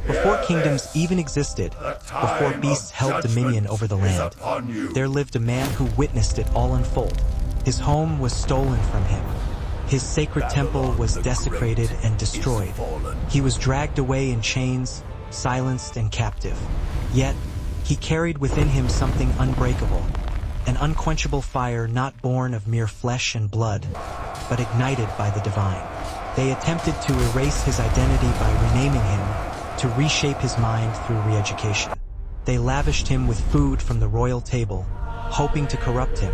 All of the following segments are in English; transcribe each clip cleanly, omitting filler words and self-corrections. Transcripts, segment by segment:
Before kingdoms even existed, before beasts held dominion over the land, there lived a man who witnessed it all unfold. His home was stolen from him. His sacred temple was desecrated and destroyed. He was dragged away in chains, silenced and captive. Yet, he carried within him something unbreakable, an unquenchable fire not born of mere flesh and blood, but ignited by the divine. They attempted to erase his identity by renaming him, to reshape his mind through re-education. They lavished him with food from the royal table, hoping to corrupt him,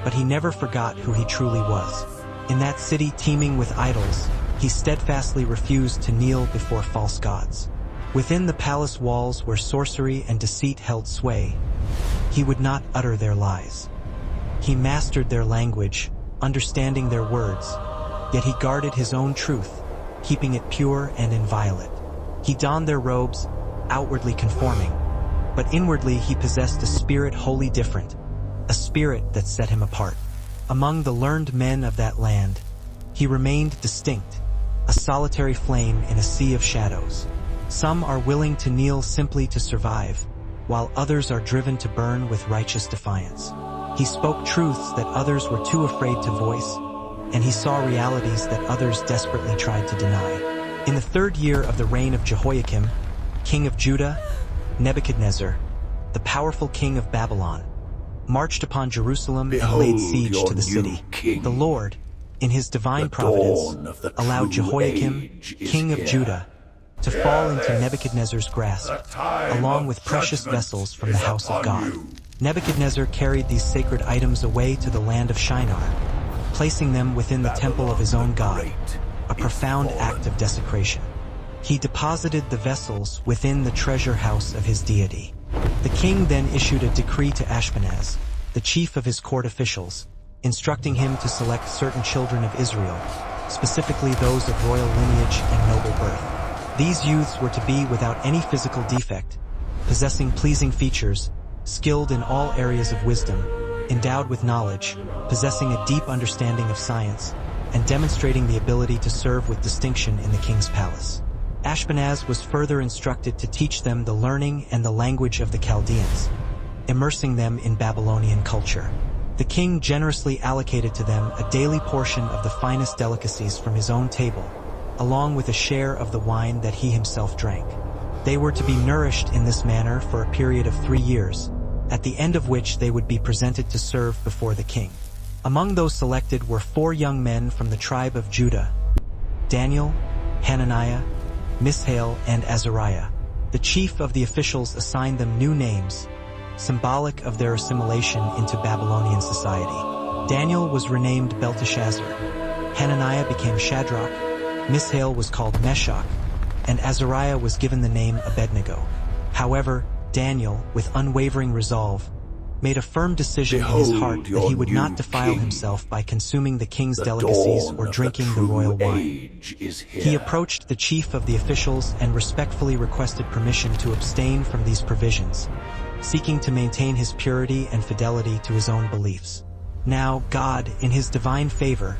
but he never forgot who he truly was. In that city teeming with idols, he steadfastly refused to kneel before false gods. Within the palace walls where sorcery and deceit held sway, he would not utter their lies. He mastered their language, understanding their words, yet he guarded his own truth, keeping it pure and inviolate. He donned their robes, outwardly conforming, but inwardly he possessed a spirit wholly different, a spirit that set him apart. Among the learned men of that land, he remained distinct, a solitary flame in a sea of shadows. Some are willing to kneel simply to survive, while others are driven to burn with righteous defiance. He spoke truths that others were too afraid to voice, and he saw realities that others desperately tried to deny. In the 3rd year of the reign of Jehoiakim, king of Judah, Nebuchadnezzar, the powerful king of Babylon, marched upon Jerusalem and laid siege to the city. The Lord, in his divine providence, allowed Jehoiakim, king of Judah, to fall into Nebuchadnezzar's grasp, along with precious vessels from the house of God. Nebuchadnezzar carried these sacred items away to the land of Shinar, placing them within the temple of his own God, a profound act of desecration. He deposited the vessels within the treasure house of his deity. The king then issued a decree to Ashpenaz, the chief of his court officials, instructing him to select certain children of Israel, specifically those of royal lineage and noble birth. These youths were to be without any physical defect, possessing pleasing features, skilled in all areas of wisdom, endowed with knowledge, possessing a deep understanding of science, and demonstrating the ability to serve with distinction in the king's palace. Ashpenaz was further instructed to teach them the learning and the language of the Chaldeans, immersing them in Babylonian culture. The king generously allocated to them a daily portion of the finest delicacies from his own table, along with a share of the wine that he himself drank. They were to be nourished in this manner for a period of 3 years, at the end of which they would be presented to serve before the king. Among those selected were 4 young men from the tribe of Judah: Daniel, Hananiah, Mishael, and Azariah. The chief of the officials assigned them new names, symbolic of their assimilation into Babylonian society. Daniel was renamed Belteshazzar, Hananiah became Shadrach, Mishael was called Meshach, and Azariah was given the name Abednego. However, Daniel, with unwavering resolve, made a firm decision in his heart that he would not defile himself by consuming the king's delicacies or drinking the royal wine. He approached the chief of the officials and respectfully requested permission to abstain from these provisions, seeking to maintain his purity and fidelity to his own beliefs. Now, God, in his divine favor,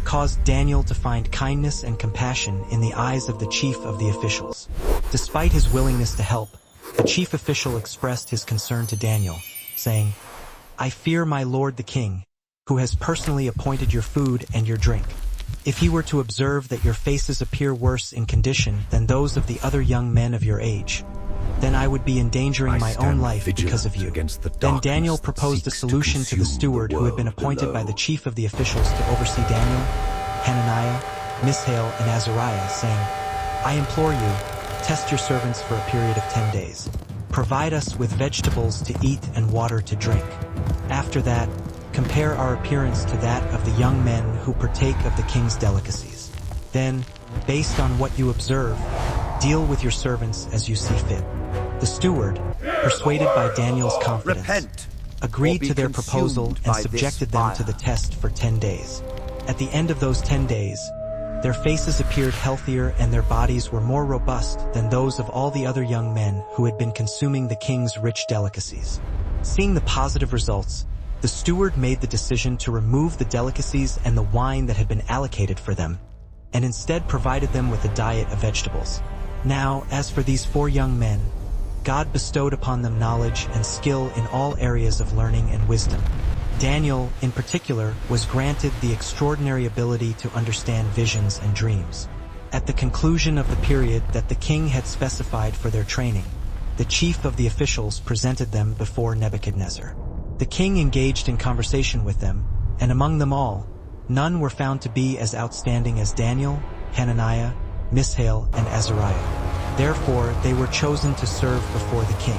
caused Daniel to find kindness and compassion in the eyes of the chief of the officials. Despite his willingness to help, the chief official expressed his concern to Daniel, saying, "I fear my lord the king, who has personally appointed your food and your drink. If he were to observe that your faces appear worse in condition than those of the other young men of your age, then I would be endangering my own life because of you." Then Daniel proposed a solution to the steward who had been appointed by the chief of the officials to oversee Daniel, Hananiah, Mishael, and Azariah, saying, "I implore you, test your servants for a period of 10 days. Provide us with vegetables to eat and water to drink. After that, compare our appearance to that of the young men who partake of the king's delicacies. Then, based on what you observe, deal with your servants as you see fit." The steward, persuaded by Daniel's confidence, agreed to their proposal and subjected them to the test for 10 days. At the end of those 10 days, their faces appeared healthier and their bodies were more robust than those of all the other young men who had been consuming the king's rich delicacies. Seeing the positive results, the steward made the decision to remove the delicacies and the wine that had been allocated for them, and instead provided them with a diet of vegetables. Now, as for these 4 young men, God bestowed upon them knowledge and skill in all areas of learning and wisdom. Daniel, in particular, was granted the extraordinary ability to understand visions and dreams. At the conclusion of the period that the king had specified for their training, the chief of the officials presented them before Nebuchadnezzar. The king engaged in conversation with them, and among them all, none were found to be as outstanding as Daniel, Hananiah, Mishael, and Azariah. Therefore, they were chosen to serve before the king.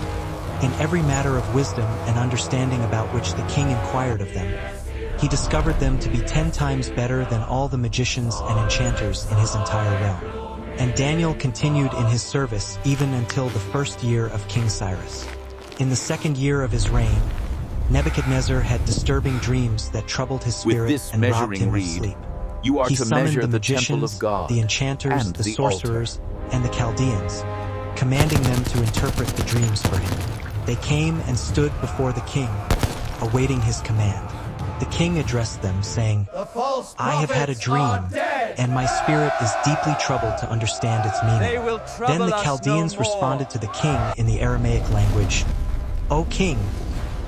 In every matter of wisdom and understanding about which the king inquired of them, he discovered them to be 10 times better than all the magicians and enchanters in his entire realm. And Daniel continued in his service even until the 1st year of King Cyrus. In the 2nd year of his reign, Nebuchadnezzar had disturbing dreams that troubled his spirit and robbed him of sleep. You are He to summoned measure the the temple magicians, of God, the enchanters, and the the sorcerers, and the Chaldeans, commanding them to interpret the dreams for him. They came and stood before the king, awaiting his command. The king addressed them, saying, "I have had a dream, and my spirit is deeply troubled to understand its meaning." Then the Chaldeans responded to the king in the Aramaic language, "O king,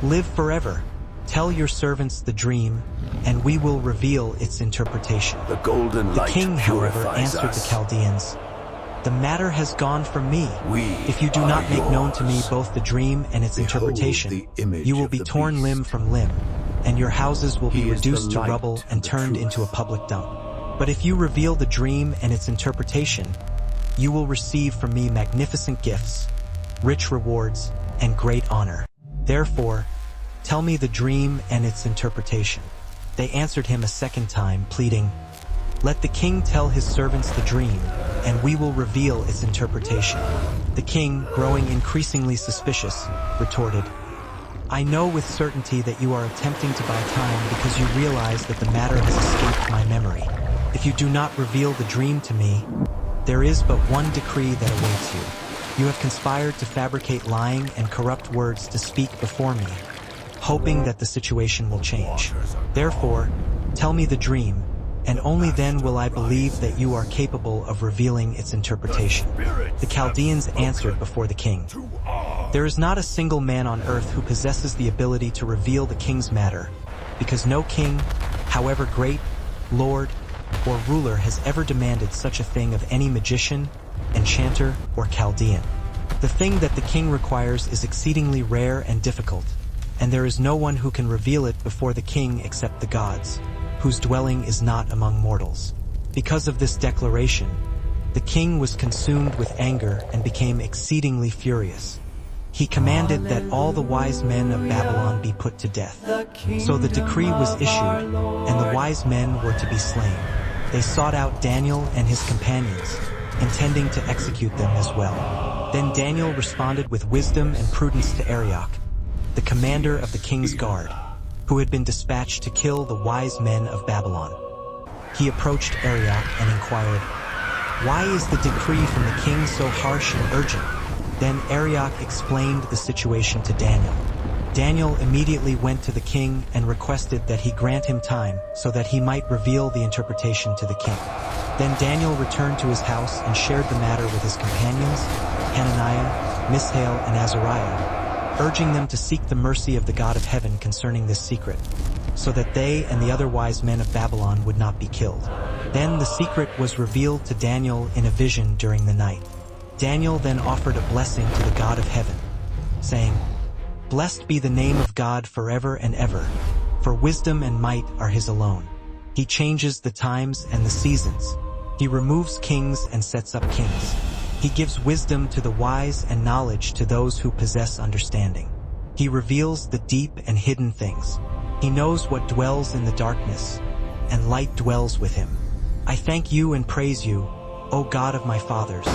live forever. Tell your servants the dream, and we will reveal its interpretation." The golden The light king, however, purifies answered us. the Chaldeans, "The matter has gone from me. We If you do not are make known to me yours. both the dream and its Behold interpretation, the image you will of be the torn beast. limb from limb, and your houses will He be is the reduced to light rubble and and the turned truth. into a public dump. But if you reveal the dream and its interpretation, you will receive from me magnificent gifts, rich rewards, and great honor. Therefore, tell me the dream and its interpretation." They answered him a 2nd time, pleading, "Let the king tell his servants the dream, and we will reveal its interpretation." The king, growing increasingly suspicious, retorted, "I know with certainty that you are attempting to buy time because you realize that the matter has escaped my memory. If you do not reveal the dream to me, there is but one decree that awaits you. You have conspired to fabricate lying and corrupt words to speak before me, hoping that the situation will change. Therefore, tell me the dream, and only then will I believe that you are capable of revealing its interpretation." The Chaldeans answered before the king, "There is not a single man on earth who possesses the ability to reveal the king's matter, because no king, however great, lord, or ruler has ever demanded such a thing of any magician, enchanter, or Chaldean. The thing that the king requires is exceedingly rare and difficult, and there is no one who can reveal it before the king except the gods, whose dwelling is not among mortals." Because of this declaration, the king was consumed with anger and became exceedingly furious. He commanded that all the wise men of Babylon be put to death. So the decree was issued, and the wise men were to be slain. They sought out Daniel and his companions, intending to execute them as well. Then Daniel responded with wisdom and prudence to Arioch, the commander of the king's guard, who had been dispatched to kill the wise men of Babylon. He approached Arioch and inquired, "Why is the decree from the king so harsh and urgent?" Then Arioch explained the situation to Daniel. Daniel immediately went to the king and requested that he grant him time so that he might reveal the interpretation to the king. Then Daniel returned to his house and shared the matter with his companions, Hananiah, Mishael, and Azariah, urging them to seek the mercy of the God of heaven concerning this secret, so that they and the other wise men of Babylon would not be killed. Then the secret was revealed to Daniel in a vision during the night. Daniel then offered a blessing to the God of heaven, saying, "Blessed be the name of God forever and ever, for wisdom and might are his alone. He changes the times and the seasons. He removes kings and sets up kings. He gives wisdom to the wise and knowledge to those who possess understanding. He reveals the deep and hidden things. He knows what dwells in the darkness, and light dwells with him. I thank you and praise you, O God of my fathers,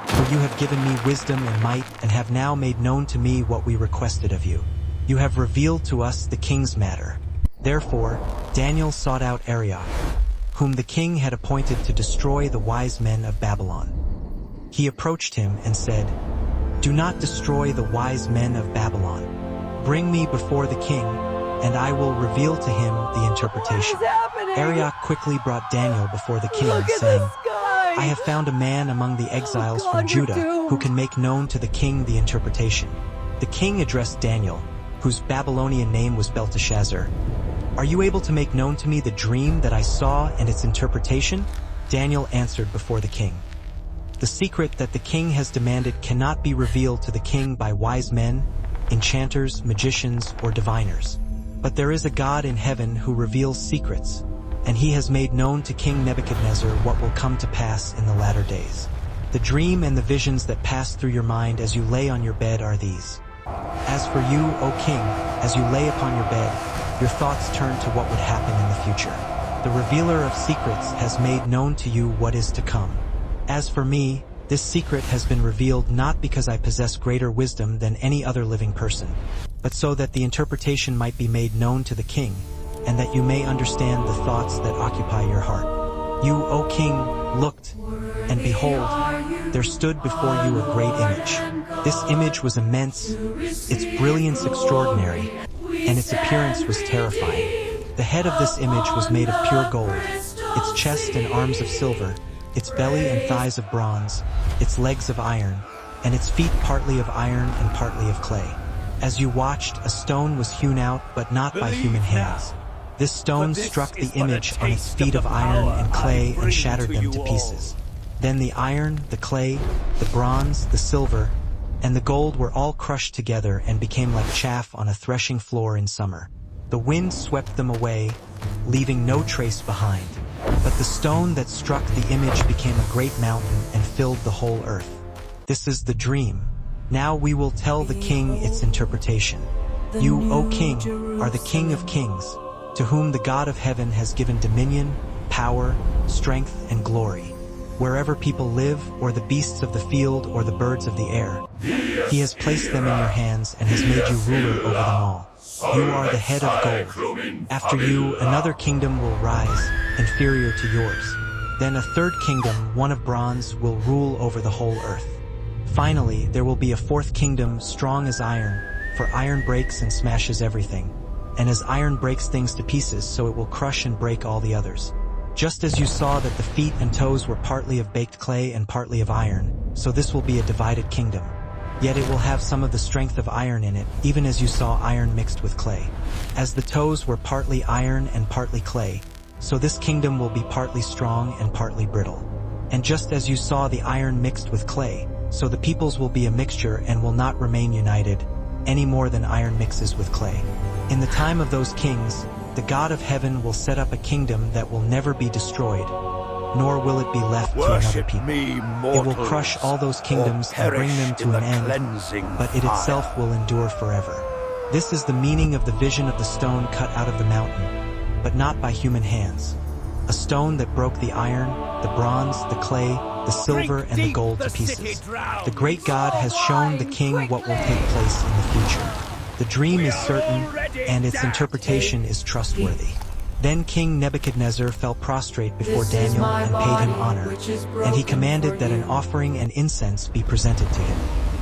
for you have given me wisdom and might and have now made known to me what we requested of you. You have revealed to us the king's matter." Therefore, Daniel sought out Arioch, whom the king had appointed to destroy the wise men of Babylon. He approached him and said, "Do not destroy the wise men of Babylon. Bring me before the king, and I will reveal to him the interpretation." Arioch quickly brought Daniel before the king, saying, I have found a man among the exiles from Judah who can make known to the king the interpretation. The king addressed Daniel, whose Babylonian name was Belteshazzar. Are you able to make known to me the dream that I saw and its interpretation? Daniel answered before the king. The secret that the king has demanded cannot be revealed to the king by wise men, enchanters, magicians, or diviners. But there is a God in heaven who reveals secrets, and he has made known to King Nebuchadnezzar what will come to pass in the latter days. The dream and the visions that pass through your mind as you lay on your bed are these. As for you, O king, as you lay upon your bed, your thoughts turn to what would happen in the future. The revealer of secrets has made known to you what is to come. As for me, this secret has been revealed not because I possess greater wisdom than any other living person, but so that the interpretation might be made known to the king, and that you may understand the thoughts that occupy your heart. You, O king, looked, and behold, there stood before you a great image. This image was immense, its brilliance extraordinary, and its appearance was terrifying. The head of this image was made of pure gold, its chest and arms of silver, its belly and thighs of bronze, its legs of iron, and its feet partly of iron and partly of clay. As you watched, a stone was hewn out, but not by human hands. This stone struck the image on its feet of iron and clay and shattered them to pieces. Then the iron, the clay, the bronze, the silver, and the gold were all crushed together and became like chaff on a threshing floor in summer. The wind swept them away, leaving no trace behind. But the stone that struck the image became a great mountain and filled the whole earth. This is the dream. Now we will tell the king its interpretation. You, O king, are the king of kings, to whom the God of heaven has given dominion, power, strength, and glory. Wherever people live, or the beasts of the field, or the birds of the air, he has placed them in your hands and has made you ruler over them all. You are the head of gold. After you, another kingdom will rise, inferior to yours. Then a third kingdom, one of bronze, will rule over the whole earth. Finally, there will be a fourth kingdom, strong as iron, for iron breaks and smashes everything. And as iron breaks things to pieces, so it will crush and break all the others. Just as you saw that the feet and toes were partly of baked clay and partly of iron, so this will be a divided kingdom. Yet it will have some of the strength of iron in it, even as you saw iron mixed with clay. As the toes were partly iron and partly clay, so this kingdom will be partly strong and partly brittle. And just as you saw the iron mixed with clay, so the peoples will be a mixture and will not remain united, any more than iron mixes with clay. In the time of those kings, the God of heaven will set up a kingdom that will never be destroyed, nor will it be left to another people. It will crush all those kingdoms and bring them to an end, but it itself will endure forever. This is the meaning of the vision of the stone cut out of the mountain, but not by human hands. A stone that broke the iron, the bronze, the clay, the silver, and the gold to pieces. The great God has shown the king what will take place in the future. The dream is certain, and its interpretation is trustworthy. Then King Nebuchadnezzar fell prostrate before Daniel and paid him honor, and he commanded that an offering and incense be presented to him.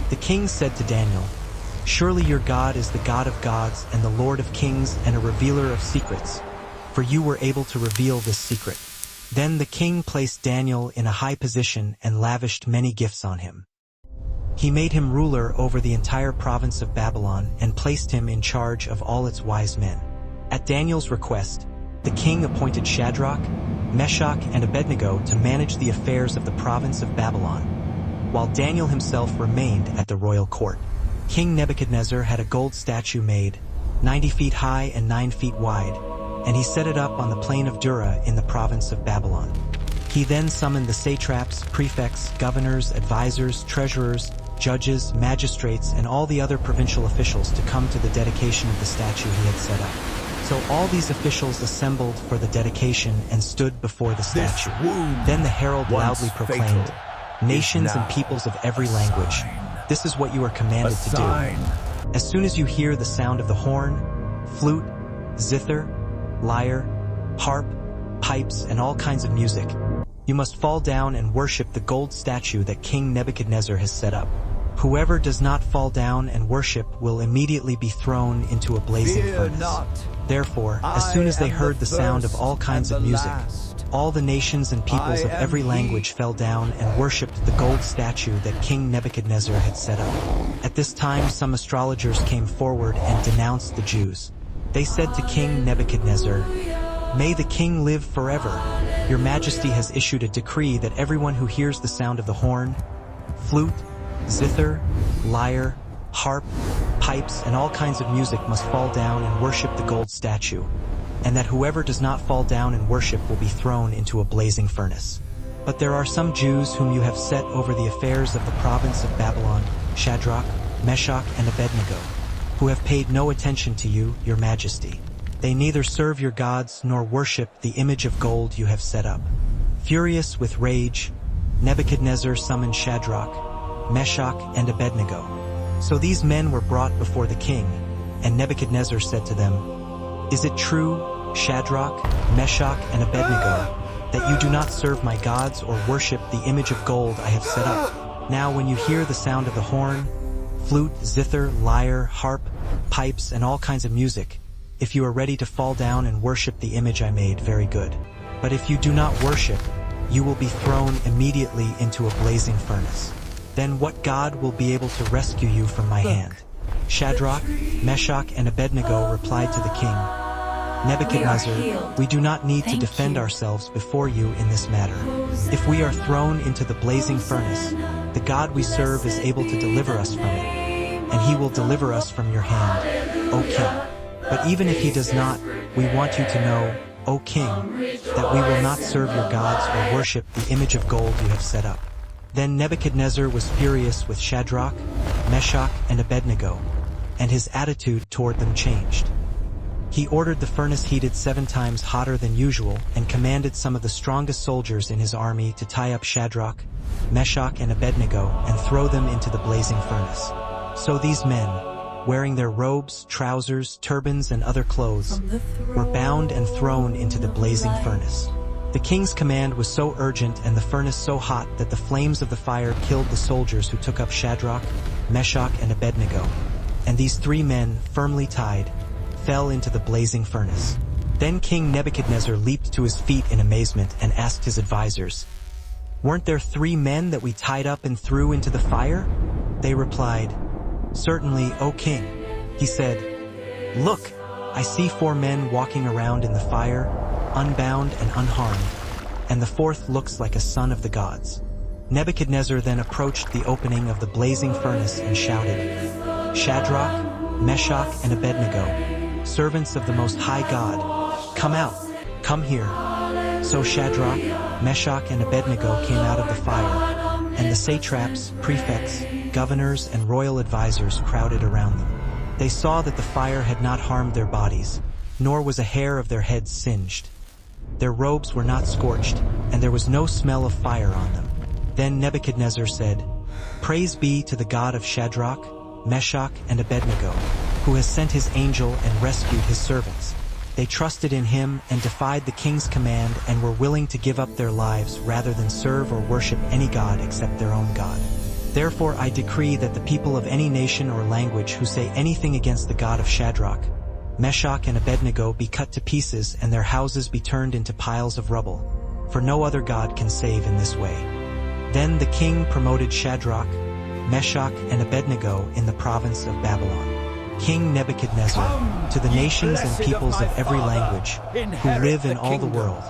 The king said to Daniel, "Surely your God is the God of gods and the Lord of kings and a revealer of secrets, for you were able to reveal this secret." Then the king placed Daniel in a high position and lavished many gifts on him. He made him ruler over the entire province of Babylon and placed him in charge of all its wise men. At Daniel's request, the king appointed Shadrach, Meshach, and Abednego to manage the affairs of the province of Babylon, while Daniel himself remained at the royal court. King Nebuchadnezzar had a gold statue made, 90 feet high and 9 feet wide, and he set it up on the plain of Dura in the province of Babylon. He then summoned the satraps, prefects, governors, advisors, treasurers, judges, magistrates, and all the other provincial officials to come to the dedication of the statue he had set up. So all these officials assembled for the dedication and stood before the statue. Then the herald loudly proclaimed, "Nations and peoples of every language, this is what you are commanded to do. As soon as you hear the sound of the horn, flute, zither, lyre, harp, pipes, and all kinds of music, you must fall down and worship the gold statue that King Nebuchadnezzar has set up. Whoever does not fall down and worship will immediately be thrown into a blazing furnace." Therefore, as soon as they heard the sound of all kinds of music, all the nations and peoples of every language fell down and worshipped the gold statue that King Nebuchadnezzar had set up. At this time, some astrologers came forward and denounced the Jews. They said to King Nebuchadnezzar, "May the king live forever. Your Majesty has issued a decree that everyone who hears the sound of the horn, flute, zither, lyre, harp, pipes, and all kinds of music must fall down and worship the gold statue, and that whoever does not fall down and worship will be thrown into a blazing furnace. But there are some Jews whom you have set over the affairs of the province of Babylon, Shadrach, Meshach, and Abednego, who have paid no attention to you, your Majesty. They neither serve your gods nor worship the image of gold you have set up." Furious with rage, Nebuchadnezzar summoned Shadrach, Meshach, and Abednego. So these men were brought before the king, and Nebuchadnezzar said to them, "Is it true, Shadrach, Meshach, and Abednego, that you do not serve my gods or worship the image of gold I have set up? Now when you hear the sound of the horn, flute, zither, lyre, harp, pipes, and all kinds of music, if you are ready to fall down and worship the image I made, very good. But if you do not worship, you will be thrown immediately into a blazing furnace. Then what God will be able to rescue you from my hand?" Shadrach, Meshach, and Abednego replied to the king, "Nebuchadnezzar, we do not need to defend ourselves before you in this matter. If we are thrown into the blazing furnace, the God we serve is able to deliver us from it, and he will deliver us from your hand, O king. But even if he does not, we want you to know, O king, that we will not serve your gods or worship the image of gold you have set up." Then Nebuchadnezzar was furious with Shadrach, Meshach, and Abednego, and his attitude toward them changed. He ordered the furnace heated 7 times hotter than usual and commanded some of the strongest soldiers in his army to tie up Shadrach, Meshach, and Abednego and throw them into the blazing furnace. So these men, wearing their robes, trousers, turbans, and other clothes, were bound and thrown into the blazing furnace. The king's command was so urgent and the furnace so hot that the flames of the fire killed the soldiers who took up Shadrach, Meshach, and Abednego, and these 3 men, firmly tied, fell into the blazing furnace. Then King Nebuchadnezzar leaped to his feet in amazement and asked his advisors, "Weren't there 3 men that we tied up and threw into the fire?" They replied, "Certainly, O king." He said, "Look, I see 4 men walking around in the fire, unbound and unharmed, and the 4th looks like a son of the gods." Nebuchadnezzar then approached the opening of the blazing furnace and shouted, "Shadrach, Meshach, and Abednego, servants of the Most High God, come out, come here." So Shadrach, Meshach, and Abednego came out of the fire, and the satraps, prefects, governors, and royal advisors crowded around them. They saw that the fire had not harmed their bodies, nor was a hair of their heads singed. Their robes were not scorched, and there was no smell of fire on them. Then Nebuchadnezzar said, "Praise be to the God of Shadrach, Meshach, and Abednego, who has sent his angel and rescued his servants. They trusted in him and defied the king's command and were willing to give up their lives rather than serve or worship any god except their own God. Therefore I decree that the people of any nation or language who say anything against the God of Shadrach, Meshach, and Abednego be cut to pieces and their houses be turned into piles of rubble, for no other god can save in this way." Then the king promoted Shadrach, Meshach, and Abednego in the province of Babylon. King Nebuchadnezzar, to the nations and peoples of every language who live in all the world,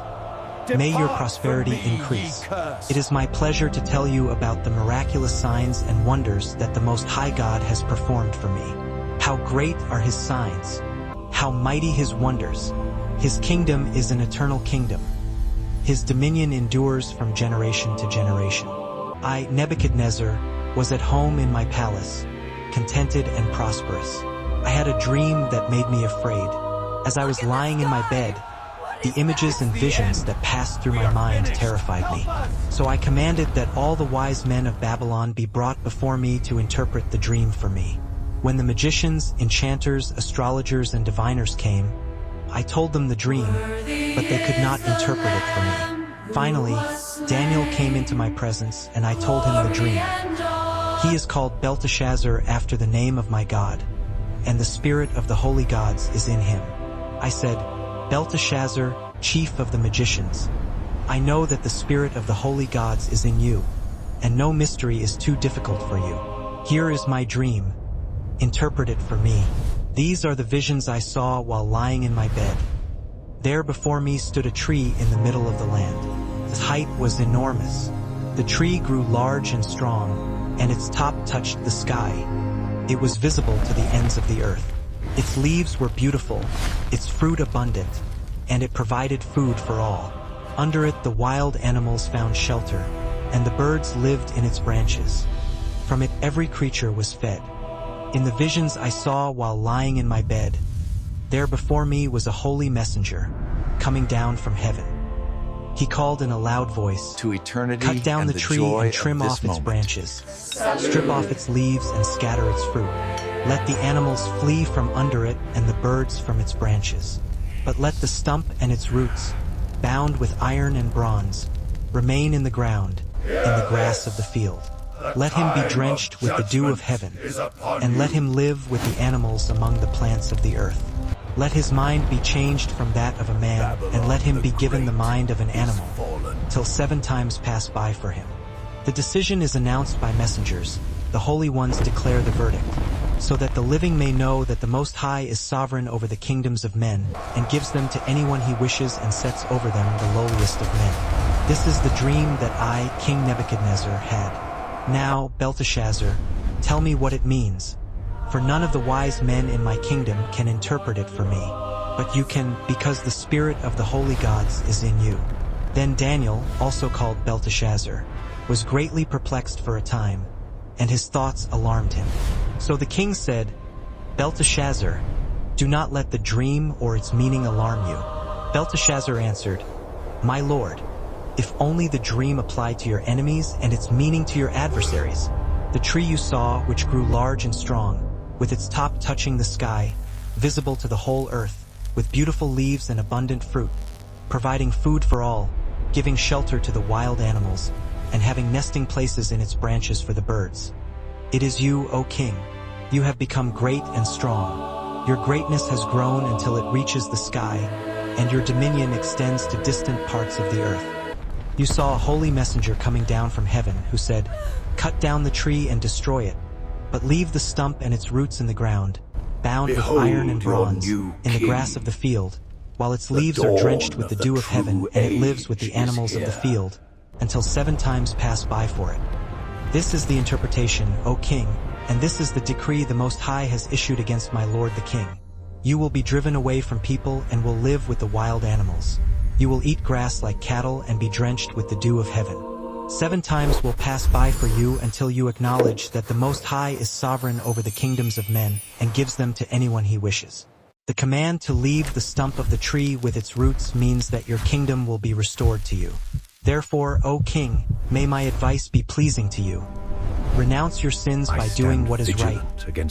may your prosperity increase. It is my pleasure to tell you about the miraculous signs and wonders that the Most High God has performed for me. How great are his signs! How mighty his wonders! His kingdom is an eternal kingdom. His dominion endures from generation to generation. I, Nebuchadnezzar, was at home in my palace, contented and prosperous. I had a dream that made me afraid. As I was lying in my bed, the images and visions that passed through my mind terrified me. So I commanded that all the wise men of Babylon be brought before me to interpret the dream for me. When the magicians, enchanters, astrologers, and diviners came, I told them the dream, but they could not interpret it for me. Finally, Daniel came into my presence, and I told him the dream. He is called Belteshazzar after the name of my God, and the spirit of the holy gods is in him. I said, "Belteshazzar, chief of the magicians, I know that the spirit of the holy gods is in you, and no mystery is too difficult for you. Here is my dream. Interpret it for me. These are the visions I saw while lying in my bed. There before me stood a tree in the middle of the land. Its height was enormous. The tree grew large and strong, and its top touched the sky. It was visible to the ends of the earth. Its leaves were beautiful, its fruit abundant, and it provided food for all. Under it the wild animals found shelter, and the birds lived in its branches. From it every creature was fed. In the visions I saw while lying in my bed, there before me was a holy messenger, coming down from heaven. He called in a loud voice, to eternity, "Cut down and the tree and trim off its moment. branches. Strip off its leaves and scatter its fruit. Let the animals flee from under it and the birds from its branches. But let the stump and its roots, bound with iron and bronze, remain in the ground, in the grass of the field. Let him be drenched with the dew of heaven, and let him live with the animals among the plants of the earth. Let his mind be changed from that of a man, and let him be given the mind of an animal, till 7 times pass by for him." The decision is announced by messengers. The holy ones declare the verdict, so that the living may know that the Most High is sovereign over the kingdoms of men, and gives them to anyone he wishes and sets over them the lowliest of men. This is the dream that I, King Nebuchadnezzar, had. Now, Belteshazzar, tell me what it means. For none of the wise men in my kingdom can interpret it for me, but you can, because the spirit of the holy gods is in you. Then Daniel, also called Belteshazzar, was greatly perplexed for a time, and his thoughts alarmed him. So the king said, "Belteshazzar, do not let the dream or its meaning alarm you." Belteshazzar answered, "My lord, if only the dream applied to your enemies and its meaning to your adversaries. The tree you saw, which grew large and strong, with its top touching the sky, visible to the whole earth, with beautiful leaves and abundant fruit, providing food for all, giving shelter to the wild animals, and having nesting places in its branches for the birds. It is you, O king. You have become great and strong. Your greatness has grown until it reaches the sky, and your dominion extends to distant parts of the earth. You saw a holy messenger coming down from heaven who said, 'Cut down the tree and destroy it, but leave the stump and its roots in the ground, bound with iron and bronze, in the grass of the field, while its leaves are drenched with the dew of heaven, and it lives with the animals of the field, until 7 times pass by for it.' This is the interpretation, O king, and this is the decree the Most High has issued against my lord the king. You will be driven away from people and will live with the wild animals. You will eat grass like cattle and be drenched with the dew of heaven. 7 times will pass by for you until you acknowledge that the Most High is sovereign over the kingdoms of men and gives them to anyone he wishes. The command to leave the stump of the tree with its roots means that your kingdom will be restored to you. Therefore, O king, may my advice be pleasing to you. Renounce your sins by doing what is right,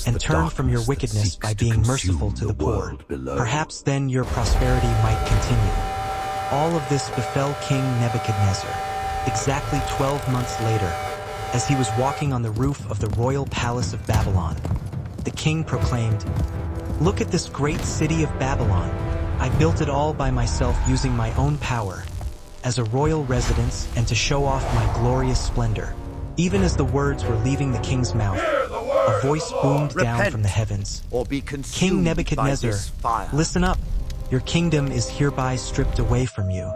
and turn from your wickedness by being merciful to the poor. Perhaps then your prosperity might continue." All of this befell King Nebuchadnezzar exactly 12 months later, as he was walking on the roof of the royal palace of Babylon. The king proclaimed, "Look at this great city of Babylon. I built it all by myself using my own power, as a royal residence and to show off my glorious splendor." Even as the words were leaving the king's mouth, a voice boomed down from the heavens. Or be consumed "King Nebuchadnezzar, by this fire. listen up. Your kingdom is hereby stripped away from you.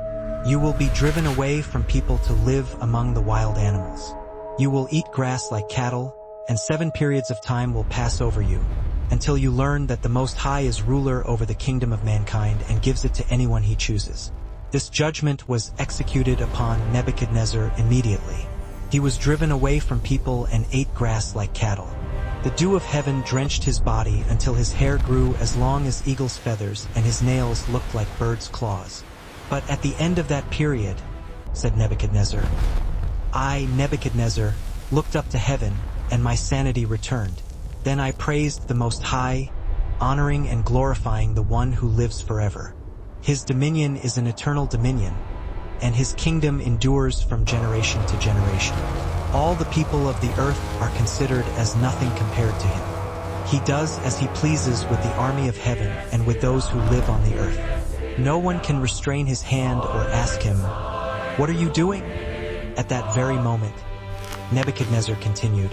You will be driven away from people to live among the wild animals. You will eat grass like cattle, and 7 periods of time will pass over you, until you learn that the Most High is ruler over the kingdom of mankind and gives it to anyone he chooses." This judgment was executed upon Nebuchadnezzar immediately. He was driven away from people and ate grass like cattle. The dew of heaven drenched his body until his hair grew as long as eagle's feathers and his nails looked like birds' claws. "But at the end of that period," said Nebuchadnezzar, "I, Nebuchadnezzar, looked up to heaven, and my sanity returned. Then I praised the Most High, honoring and glorifying the one who lives forever. His dominion is an eternal dominion, and his kingdom endures from generation to generation. All the people of the earth are considered as nothing compared to him. He does as he pleases with the army of heaven and with those who live on the earth. No one can restrain his hand or ask him, What are you doing? At that very moment, Nebuchadnezzar continued,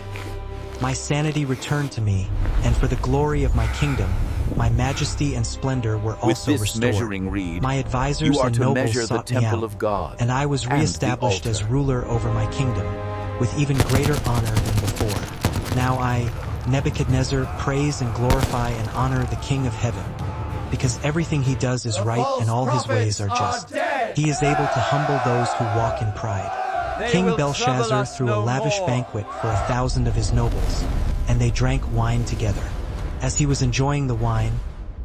my sanity returned to me, and for the glory of my kingdom, my majesty and splendor were also With this restored. measuring reed, My advisors you are and to nobles measure the sought me temple out, of God and I was and the reestablished as altar. ruler over my kingdom, with even greater honor than before. Now I, Nebuchadnezzar, praise and glorify and honor the King of heaven, because everything he does is right and all his ways are just. He is able to humble those who walk in pride. King Belshazzar threw a lavish banquet for 1,000 of his nobles, and they drank wine together. As he was enjoying the wine,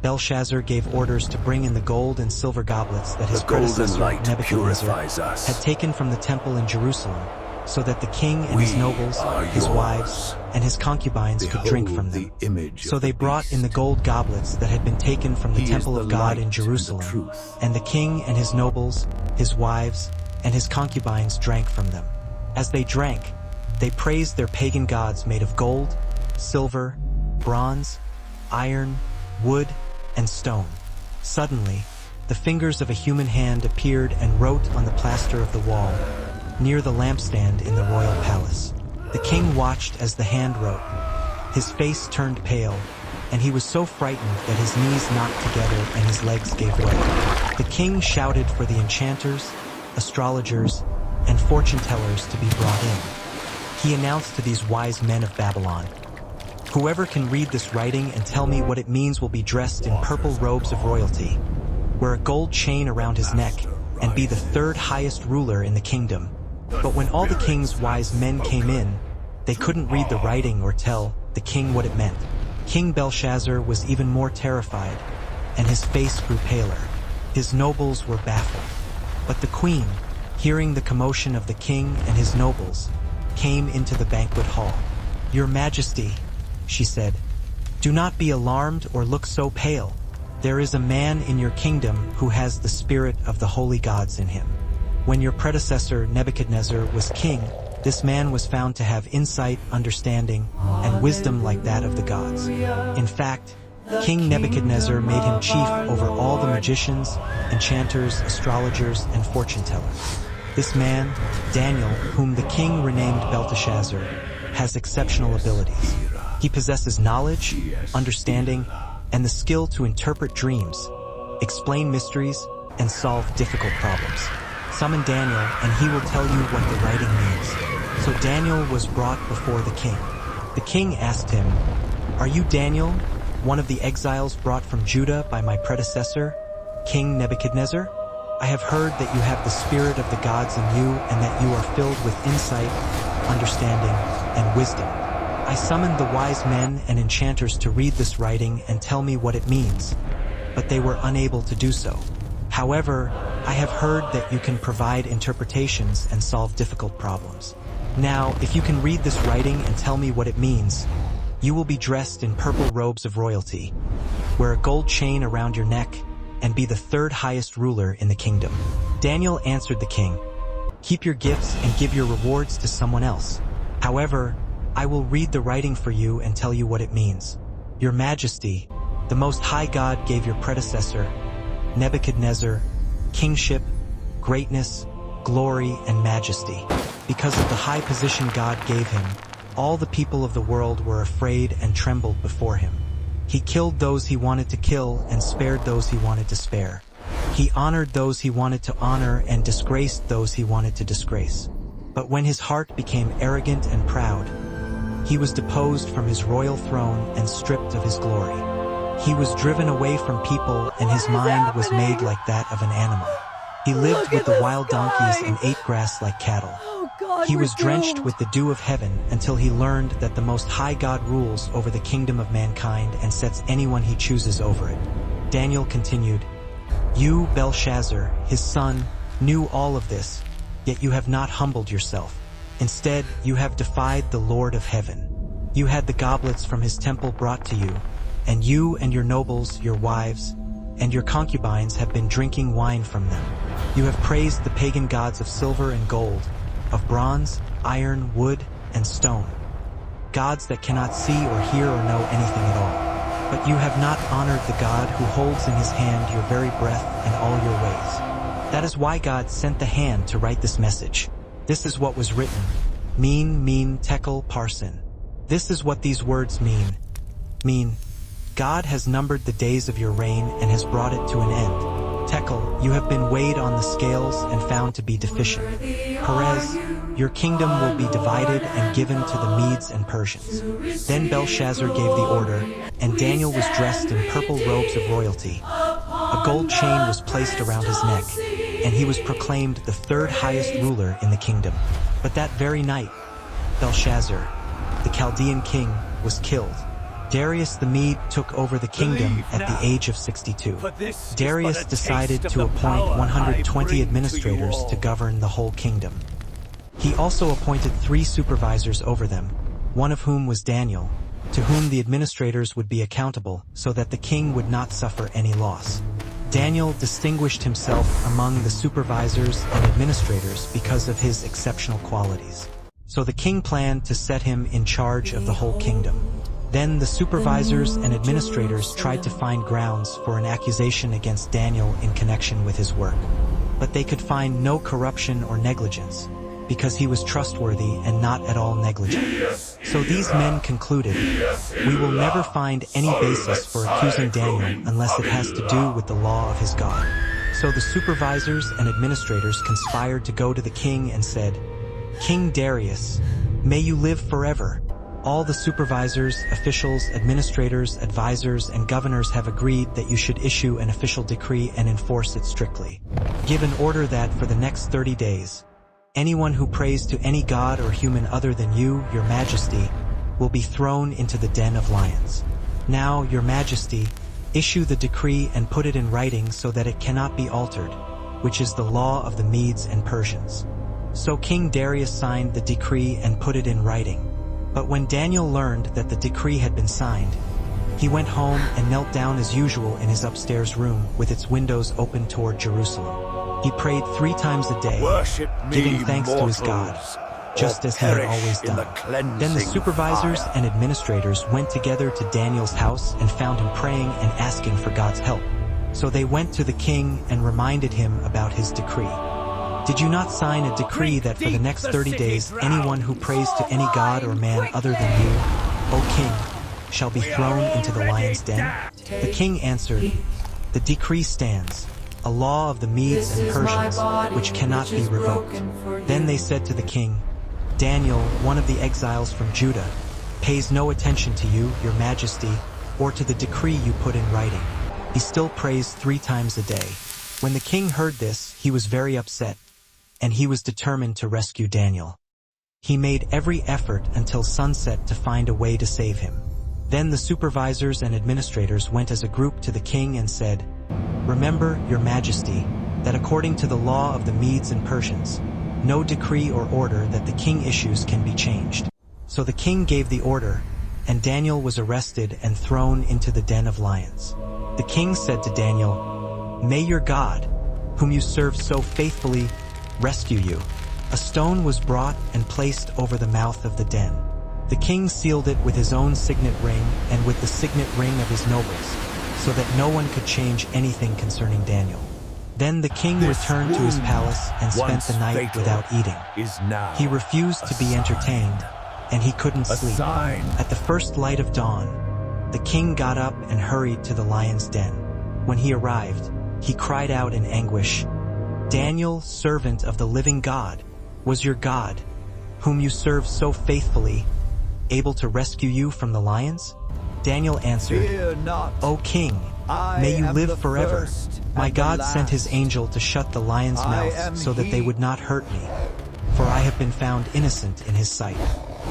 Belshazzar gave orders to bring in the gold and silver goblets that his predecessor Nebuchadnezzar had taken from the temple in Jerusalem, so that the king and his nobles, his wives, and his concubines could drink from them. So they brought in the gold goblets that had been taken from the temple of God in Jerusalem, and the king and his nobles, his wives, and his concubines drank from them. As they drank, they praised their pagan gods made of gold, silver, bronze, iron, wood, and stone. Suddenly, the fingers of a human hand appeared and wrote on the plaster of the wall, near the lampstand in the royal palace. The king watched as the hand wrote. His face turned pale, and he was so frightened that his knees knocked together and his legs gave way. The king shouted for the enchanters, astrologers, and fortune-tellers to be brought in. He announced to these wise men of Babylon, whoever can read this writing and tell me what it means will be dressed in purple robes of royalty, wear a gold chain around his neck, and be the third highest ruler in the kingdom. But when all the king's wise men came in, they couldn't read the writing or tell the king what it meant. King Belshazzar was even more terrified, and his face grew paler. His nobles were baffled. But the queen, hearing the commotion of the king and his nobles, came into the banquet hall. Your Majesty, she said, do not be alarmed or look so pale. There is a man in your kingdom who has the spirit of the holy gods in him. When your predecessor Nebuchadnezzar was king, this man was found to have insight, understanding, and wisdom like that of the gods. In fact, King Nebuchadnezzar made him chief over all the magicians, enchanters, astrologers, and fortune-tellers. This man, Daniel, whom the king renamed Belteshazzar, has exceptional abilities. He possesses knowledge, understanding, and the skill to interpret dreams, explain mysteries, and solve difficult problems. Summon Daniel, and he will tell you what the writing means. So Daniel was brought before the king. The king asked him, are you Daniel, one of the exiles brought from Judah by my predecessor, King Nebuchadnezzar? I have heard that you have the spirit of the gods in you and that you are filled with insight, understanding, and wisdom. I summoned the wise men and enchanters to read this writing and tell me what it means, but they were unable to do so. However, I have heard that you can provide interpretations and solve difficult problems. Now, if you can read this writing and tell me what it means, you will be dressed in purple robes of royalty, wear a gold chain around your neck, and be the third highest ruler in the kingdom. Daniel answered the king, keep your gifts and give your rewards to someone else. However, I will read the writing for you and tell you what it means. Your Majesty, the Most High God gave your predecessor, Nebuchadnezzar, kingship, greatness, glory, and majesty. Because of the high position God gave him, all the people of the world were afraid and trembled before him. He killed those he wanted to kill and spared those he wanted to spare. He honored those he wanted to honor and disgraced those he wanted to disgrace. But when his heart became arrogant and proud, he was deposed from his royal throne and stripped of his glory. He was driven away from people and his mind was made like that of an animal. He lived with the wild donkeys and ate grass like cattle. He was drenched with the dew of heaven until he learned that the Most High God rules over the kingdom of mankind and sets anyone he chooses over it. Daniel continued, you, Belshazzar, his son, knew all of this, yet you have not humbled yourself. Instead, you have defied the Lord of heaven. You had the goblets from his temple brought to you, and you and your nobles, your wives, and your concubines have been drinking wine from them. You have praised the pagan gods of silver and gold, of bronze, iron, wood, and stone, gods that cannot see or hear or know anything at all. But you have not honored the God who holds in his hand your very breath and all your ways. That is why God sent the hand to write this message. This is what was written. Mean, tekel, parsin. This is what these words mean. God has numbered the days of your reign and has brought it to an end. Tekel, you have been weighed on the scales and found to be deficient. Perez, your kingdom will be divided and given to the Medes and Persians. Then Belshazzar gave the order, and Daniel was dressed in purple robes of royalty. A gold chain was placed around his neck, and he was proclaimed the third highest ruler in the kingdom. But that very night, Belshazzar, the Chaldean king, was killed. Darius the Mede took over the kingdom at the age of 62. Darius decided to appoint 120 administrators to govern the whole kingdom. He also appointed 3 supervisors over them, one of whom was Daniel, to whom the administrators would be accountable so that the king would not suffer any loss. Daniel distinguished himself among the supervisors and administrators because of his exceptional qualities. So the king planned to set him in charge of the whole kingdom. Then the supervisors and administrators tried to find grounds for an accusation against Daniel in connection with his work. But they could find no corruption or negligence, because he was trustworthy and not at all negligent. So these men concluded, we will never find any basis for accusing Daniel unless it has to do with the law of his God. So the supervisors and administrators conspired to go to the king and said, King Darius, may you live forever. All the supervisors, officials, administrators, advisors, and governors have agreed that you should issue an official decree and enforce it strictly. Give an order that for the next 30 days, anyone who prays to any god or human other than you, your majesty, will be thrown into the den of lions. Now, your majesty, issue the decree and put it in writing so that it cannot be altered, which is the law of the Medes and Persians. So King Darius signed the decree and put it in writing. But when Daniel learned that the decree had been signed, he went home and knelt down as usual in his upstairs room with its windows open toward Jerusalem. He prayed 3 times a day, giving thanks to his God, just as he had always done. Then the supervisors and administrators went together to Daniel's house and found him praying and asking for God's help. So they went to the king and reminded him about his decree. Did you not sign a decree that for the next 30 days anyone who prays to any god or man other than you, O king, shall be thrown into the lion's den? The king answered, the decree stands, a law of the Medes and Persians, which cannot be revoked. Then they said to the king, Daniel, one of the exiles from Judah, pays no attention to you, your majesty, or to the decree you put in writing. He still prays 3 times a day. When the king heard this, he was very upset, and he was determined to rescue Daniel. He made every effort until sunset to find a way to save him. Then the supervisors and administrators went as a group to the king and said, Remember, your majesty, that according to the law of the Medes and Persians, no decree or order that the king issues can be changed. So the king gave the order, and Daniel was arrested and thrown into the den of lions. The king said to Daniel, May your God, whom you serve so faithfully, rescue you. A stone was brought and placed over the mouth of the den. The king sealed it with his own signet ring and with the signet ring of his nobles, so that no one could change anything concerning Daniel. Then the king returned to his palace and spent the night without eating. He refused to be entertained, and he couldn't sleep. At the first light of dawn, the king got up and hurried to the lion's den. When he arrived, he cried out in anguish, Daniel, servant of the living God, was your God, whom you serve so faithfully, able to rescue you from the lions? Daniel answered, O king, may you live forever. My God sent his angel to shut the lions' mouths so that they would not hurt me, for I have been found innocent in his sight,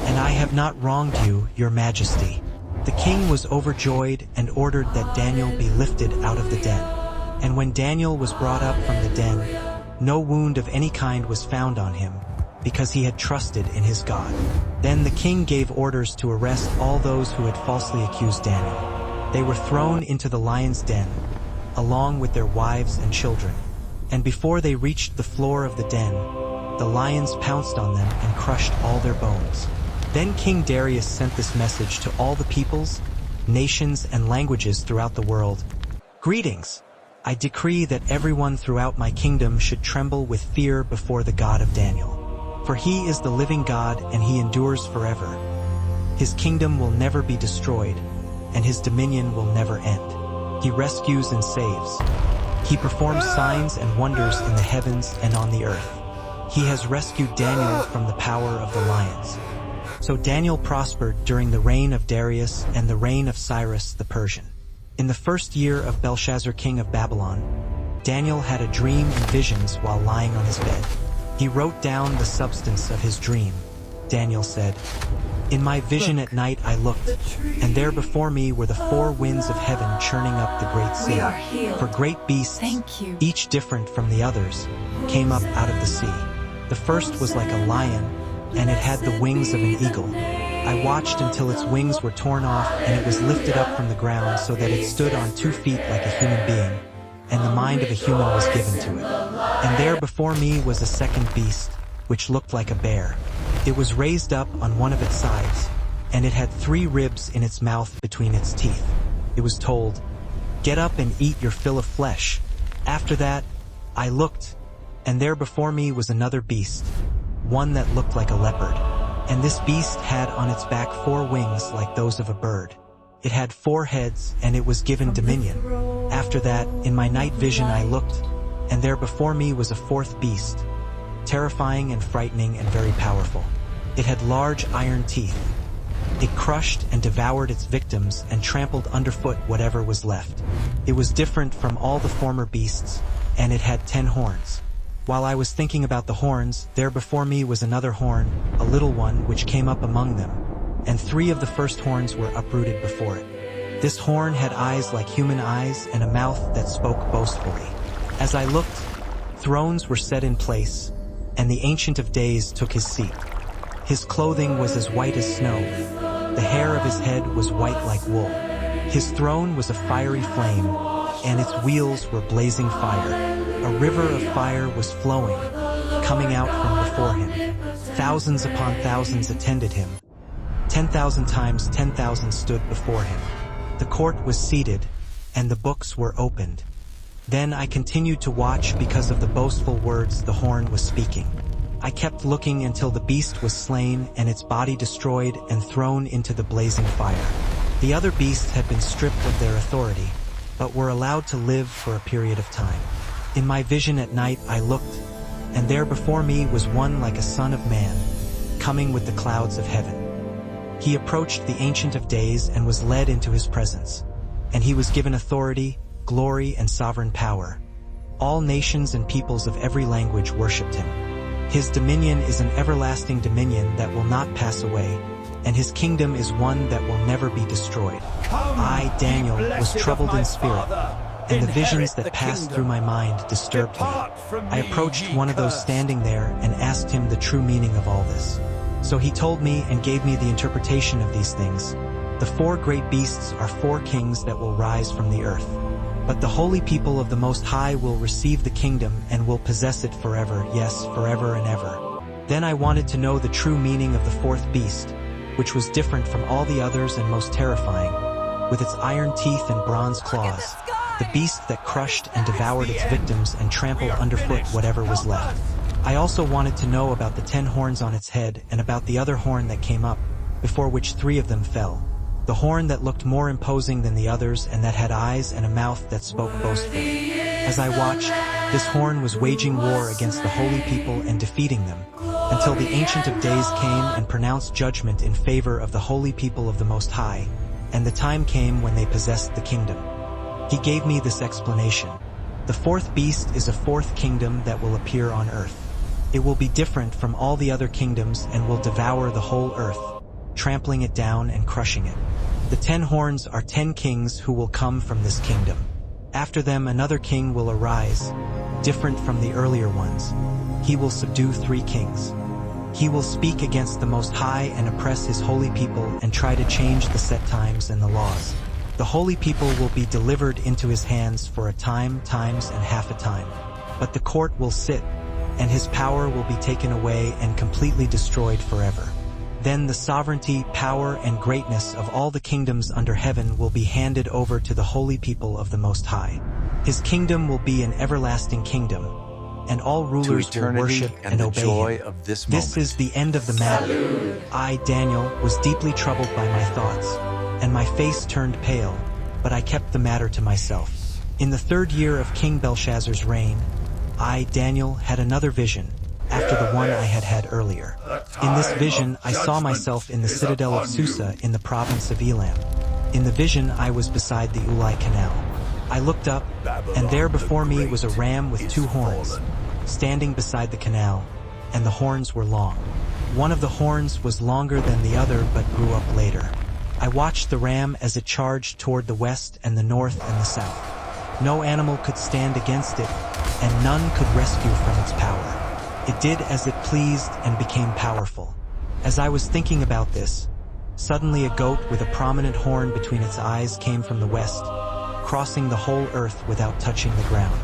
and I have not wronged you, your majesty. The king was overjoyed and ordered that Daniel be lifted out of the den. And when Daniel was brought up from the den, no wound of any kind was found on him, because he had trusted in his God. Then the king gave orders to arrest all those who had falsely accused Daniel. They were thrown into the lion's den, along with their wives and children. And before they reached the floor of the den, the lions pounced on them and crushed all their bones. Then King Darius sent this message to all the peoples, nations, and languages throughout the world. Greetings! I decree that everyone throughout my kingdom should tremble with fear before the God of Daniel. For he is the living God and he endures forever. His kingdom will never be destroyed, and his dominion will never end. He rescues and saves. He performs signs and wonders in the heavens and on the earth. He has rescued Daniel from the power of the lions. So Daniel prospered during the reign of Darius and the reign of Cyrus the Persian. In the first year of Belshazzar king of Babylon, Daniel had a dream and visions while lying on his bed. He wrote down the substance of his dream. Daniel said, "In my vision at night I looked, and there before me were the four winds of heaven churning up the great sea. For great beasts, each different from the others, came up out of the sea. The first was like a lion, and it had the wings of an eagle. I watched until its wings were torn off and it was lifted up from the ground so that it stood on 2 feet like a human being, and the mind of a human was given to it. And there before me was a second beast, which looked like a bear. It was raised up on one of its sides, and it had 3 ribs in its mouth between its teeth. It was told, 'Get up and eat your fill of flesh.' After that, I looked, and there before me was another beast, one that looked like a leopard. And this beast had on its back 4 wings like those of a bird. It had 4 heads, and it was given dominion. After that, in my night vision I looked, and there before me was a 4th beast, terrifying and frightening and very powerful. It had large iron teeth. It crushed and devoured its victims and trampled underfoot whatever was left. It was different from all the former beasts, and it had 10 horns. While I was thinking about the horns, there before me was another horn, a little one, which came up among them, and 3 of the first horns were uprooted before it. This horn had eyes like human eyes and a mouth that spoke boastfully. As I looked, thrones were set in place, and the Ancient of Days took his seat. His clothing was as white as snow. The hair of his head was white like wool. His throne was a fiery flame, and its wheels were blazing fire. A river of fire was flowing, coming out from before him. Thousands upon thousands attended him. 10,000 times 10,000 stood before him. The court was seated, and the books were opened. Then I continued to watch because of the boastful words the horn was speaking. I kept looking until the beast was slain and its body destroyed and thrown into the blazing fire. The other beasts had been stripped of their authority, but were allowed to live for a period of time. In my vision at night I looked, and there before me was one like a son of man, coming with the clouds of heaven. He approached the Ancient of Days and was led into his presence, and he was given authority, glory, and sovereign power. All nations and peoples of every language worshipped him. His dominion is an everlasting dominion that will not pass away, and his kingdom is one that will never be destroyed. I, Daniel, was troubled in spirit, and the visions that passed through my mind disturbed me. I approached one of those standing there and asked him the true meaning of all this. So he told me and gave me the interpretation of these things. The 4 great beasts are 4 kings that will rise from the earth. But the holy people of the Most High will receive the kingdom and will possess it forever, yes, forever and ever. Then I wanted to know the true meaning of the 4th beast, which was different from all the others and most terrifying, with its iron teeth and bronze claws. The beast that crushed and devoured its victims and trampled underfoot whatever was left. I also wanted to know about the 10 horns on its head and about the other horn that came up, before which 3 of them fell. The horn that looked more imposing than the others and that had eyes and a mouth that spoke boastfully. As I watched, this horn was waging war against the holy people and defeating them, until the Ancient of Days came and pronounced judgment in favor of the holy people of the Most High, and the time came when they possessed the kingdom. He gave me this explanation. The 4th beast is a 4th kingdom that will appear on earth. It will be different from all the other kingdoms and will devour the whole earth, trampling it down and crushing it. The 10 horns are 10 kings who will come from this kingdom. After them another king will arise, different from the earlier ones. He will subdue 3 kings. He will speak against the Most High and oppress his holy people and try to change the set times and the laws. The holy people will be delivered into his hands for a time, times, and half a time. But the court will sit, and his power will be taken away and completely destroyed forever. Then the sovereignty, power, and greatness of all the kingdoms under heaven will be handed over to the holy people of the Most High. His kingdom will be an everlasting kingdom, and all rulers will worship and obey him. This is the end of the matter. I, Daniel, was deeply troubled by my thoughts, and my face turned pale, but I kept the matter to myself. In the 3rd year of King Belshazzar's reign, I, Daniel, had another vision, after the one I had had earlier. In this vision, I saw myself in the citadel of Susa in the province of Elam. In the vision, I was beside the Ulai Canal. I looked up, and there before me was a ram with 2 horns, standing beside the canal, and the horns were long. One of the horns was longer than the other but grew up later. I watched the ram as it charged toward the west and the north and the south. No animal could stand against it, and none could rescue from its power. It did as it pleased and became powerful. As I was thinking about this, suddenly a goat with a prominent horn between its eyes came from the west, crossing the whole earth without touching the ground.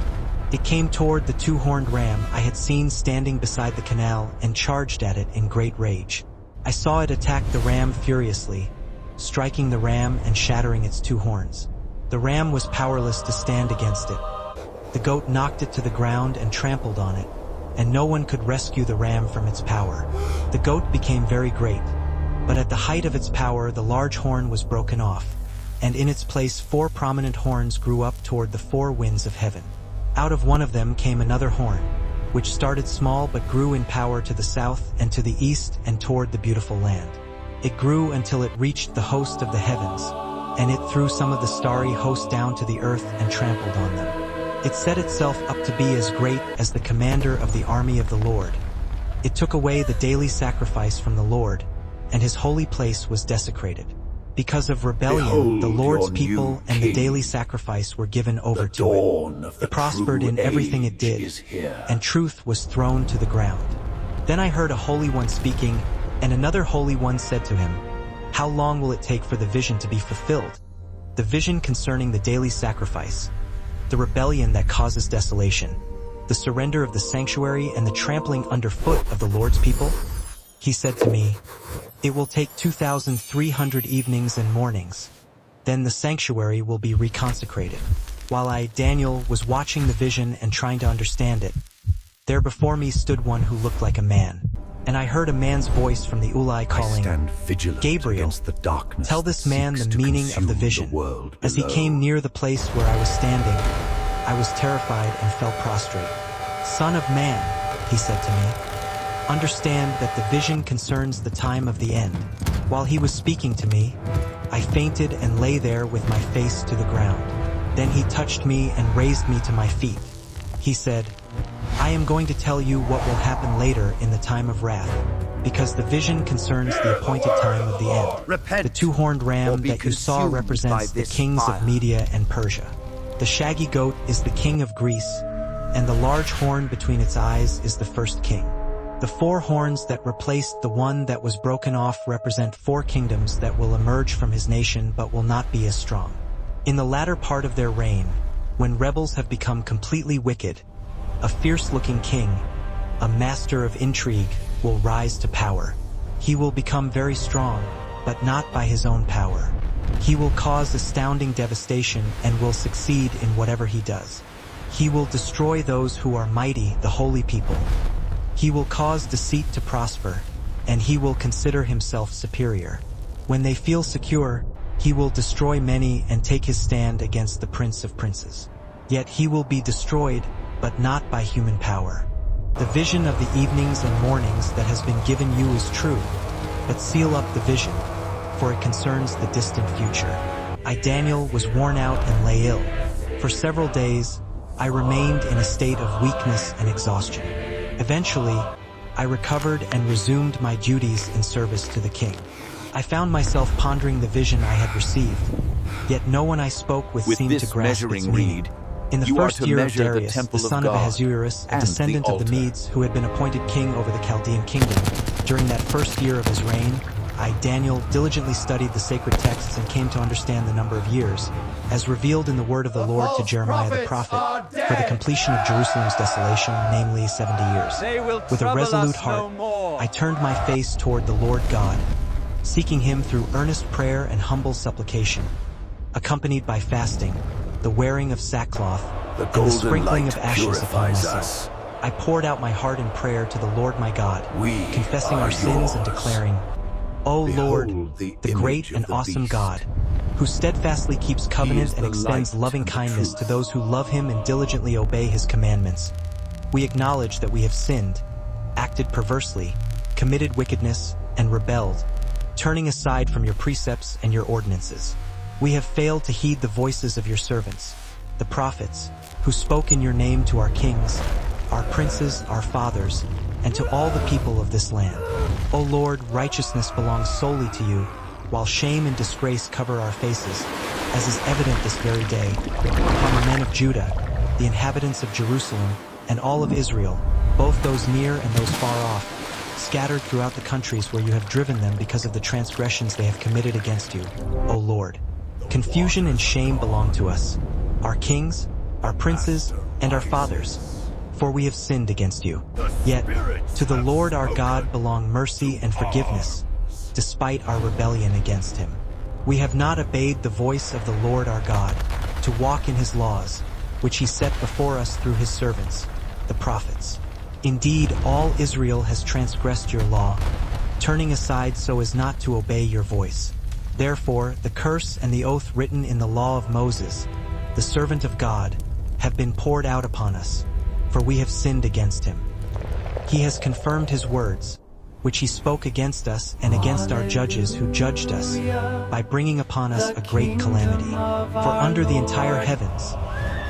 It came toward the 2-horned ram I had seen standing beside the canal and charged at it in great rage. I saw it attack the ram furiously, striking the ram and shattering its 2 horns. The ram was powerless to stand against it. The goat knocked it to the ground and trampled on it, and no one could rescue the ram from its power. The goat became very great, but at the height of its power the large horn was broken off, and in its place 4 prominent horns grew up toward the 4 winds of heaven. Out of one of them came another horn, which started small but grew in power to the south and to the east and toward the beautiful land. It grew until it reached the host of the heavens, and it threw some of the starry host down to the earth and trampled on them. It set itself up to be as great as the commander of the army of the Lord. It took away the daily sacrifice from the Lord, and his holy place was desecrated. Because of rebellion, the Lord's people and the daily sacrifice were given over to it. It prospered in everything it did, and truth was thrown to the ground. Then I heard a holy one speaking, and another holy one said to him, "How long will it take for the vision to be fulfilled?" The vision concerning the daily sacrifice, the rebellion that causes desolation, the surrender of the sanctuary and the trampling underfoot of the Lord's people? He said to me, "It will take 2,300 evenings and mornings. Then the sanctuary will be reconsecrated." While I, Daniel, was watching the vision and trying to understand it, there before me stood one who looked like a man. And I heard a man's voice from the Ulai calling, "Gabriel, tell this man the meaning of the vision." As he came near the place where I was standing, I was terrified and fell prostrate. "Son of man," he said to me, "understand that the vision concerns the time of the end." While he was speaking to me, I fainted and lay there with my face to the ground. Then he touched me and raised me to my feet. He said, "I am going to tell you what will happen later in the time of wrath, because the vision concerns the appointed time of the end. The 2-horned ram that you saw represents the kings of Media and Persia. The shaggy goat is the king of Greece, and the large horn between its eyes is the first king. The 4 horns that replaced the one that was broken off represent 4 kingdoms that will emerge from his nation but will not be as strong. In the latter part of their reign, when rebels have become completely wicked, a fierce-looking king, a master of intrigue, will rise to power. He will become very strong, but not by his own power. He will cause astounding devastation and will succeed in whatever he does. He will destroy those who are mighty, the holy people. He will cause deceit to prosper, and he will consider himself superior. When they feel secure, he will destroy many and take his stand against the Prince of Princes. Yet he will be destroyed, but not by human power. The vision of the evenings and mornings that has been given you is true, but seal up the vision, for it concerns the distant future. I, Daniel, was worn out and lay ill. For several days, I remained in a state of weakness and exhaustion. Eventually, I recovered and resumed my duties in service to the king. I found myself pondering the vision I had received, yet no one I spoke with seemed to grasp its meaning. In the first year of Darius, the son of Ahasuerus, a descendant of the Medes who had been appointed king over the Chaldean kingdom, during that first year of his reign, I, Daniel, diligently studied the sacred texts and came to understand the number of years, as revealed in the word of the Lord to Jeremiah the prophet, for the completion of Jerusalem's desolation, namely 70 years. With a resolute heart, I turned my face toward the Lord God, seeking him through earnest prayer and humble supplication, accompanied by fasting, the wearing of sackcloth, and the sprinkling of ashes upon myself. I poured out my heart in prayer to the Lord my God, confessing our sins and declaring, O Lord, the great and awesome God, who steadfastly keeps covenant and extends loving kindness to those who love him and diligently obey his commandments. We acknowledge that we have sinned, acted perversely, committed wickedness, and rebelled, turning aside from your precepts and your ordinances. We have failed to heed the voices of your servants, the prophets, who spoke in your name to our kings, our princes, our fathers, and to all the people of this land. O Lord, righteousness belongs solely to you, while shame and disgrace cover our faces, as is evident this very day, upon the men of Judah, the inhabitants of Jerusalem, and all of Israel, both those near and those far off, scattered throughout the countries where you have driven them because of the transgressions they have committed against you, O Lord. Confusion and shame belong to us, our kings, our princes, and our fathers, for we have sinned against you. Yet, to the Lord our God belong mercy and forgiveness, despite our rebellion against him. We have not obeyed the voice of the Lord our God, to walk in his laws, which he set before us through his servants, the prophets. Indeed, all Israel has transgressed your law, turning aside so as not to obey your voice. Therefore, the curse and the oath written in the law of Moses, the servant of God, have been poured out upon us, for we have sinned against him. He has confirmed his words, which he spoke against us and against our judges who judged us, by bringing upon us a great calamity. For under the entire heavens,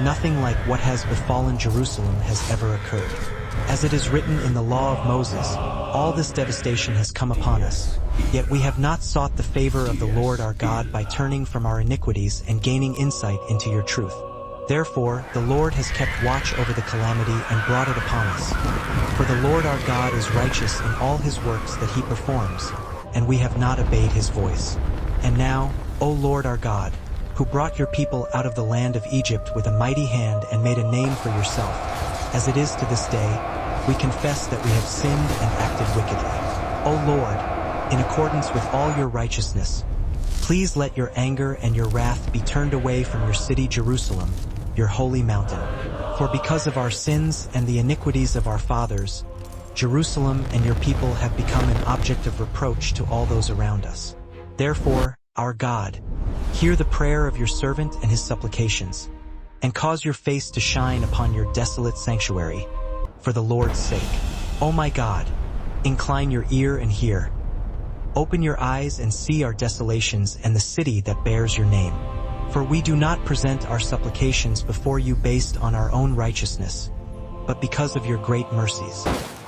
nothing like what has befallen Jerusalem has ever occurred. As it is written in the law of Moses, all this devastation has come upon us, yet we have not sought the favor of the Lord our God by turning from our iniquities and gaining insight into your truth. Therefore, the Lord has kept watch over the calamity and brought it upon us. For the Lord our God is righteous in all his works that he performs, and we have not obeyed his voice. And now, O Lord our God, who brought your people out of the land of Egypt with a mighty hand and made a name for yourself, as it is to this day, we confess that we have sinned and acted wickedly. O Lord, in accordance with all your righteousness, please let your anger and your wrath be turned away from your city Jerusalem, your holy mountain. For because of our sins and the iniquities of our fathers, Jerusalem and your people have become an object of reproach to all those around us. Therefore, our God, hear the prayer of your servant and his supplications, and cause your face to shine upon your desolate sanctuary, for the Lord's sake. O my God, incline your ear and hear. Open your eyes and see our desolations and the city that bears your name. For we do not present our supplications before you based on our own righteousness, but because of your great mercies.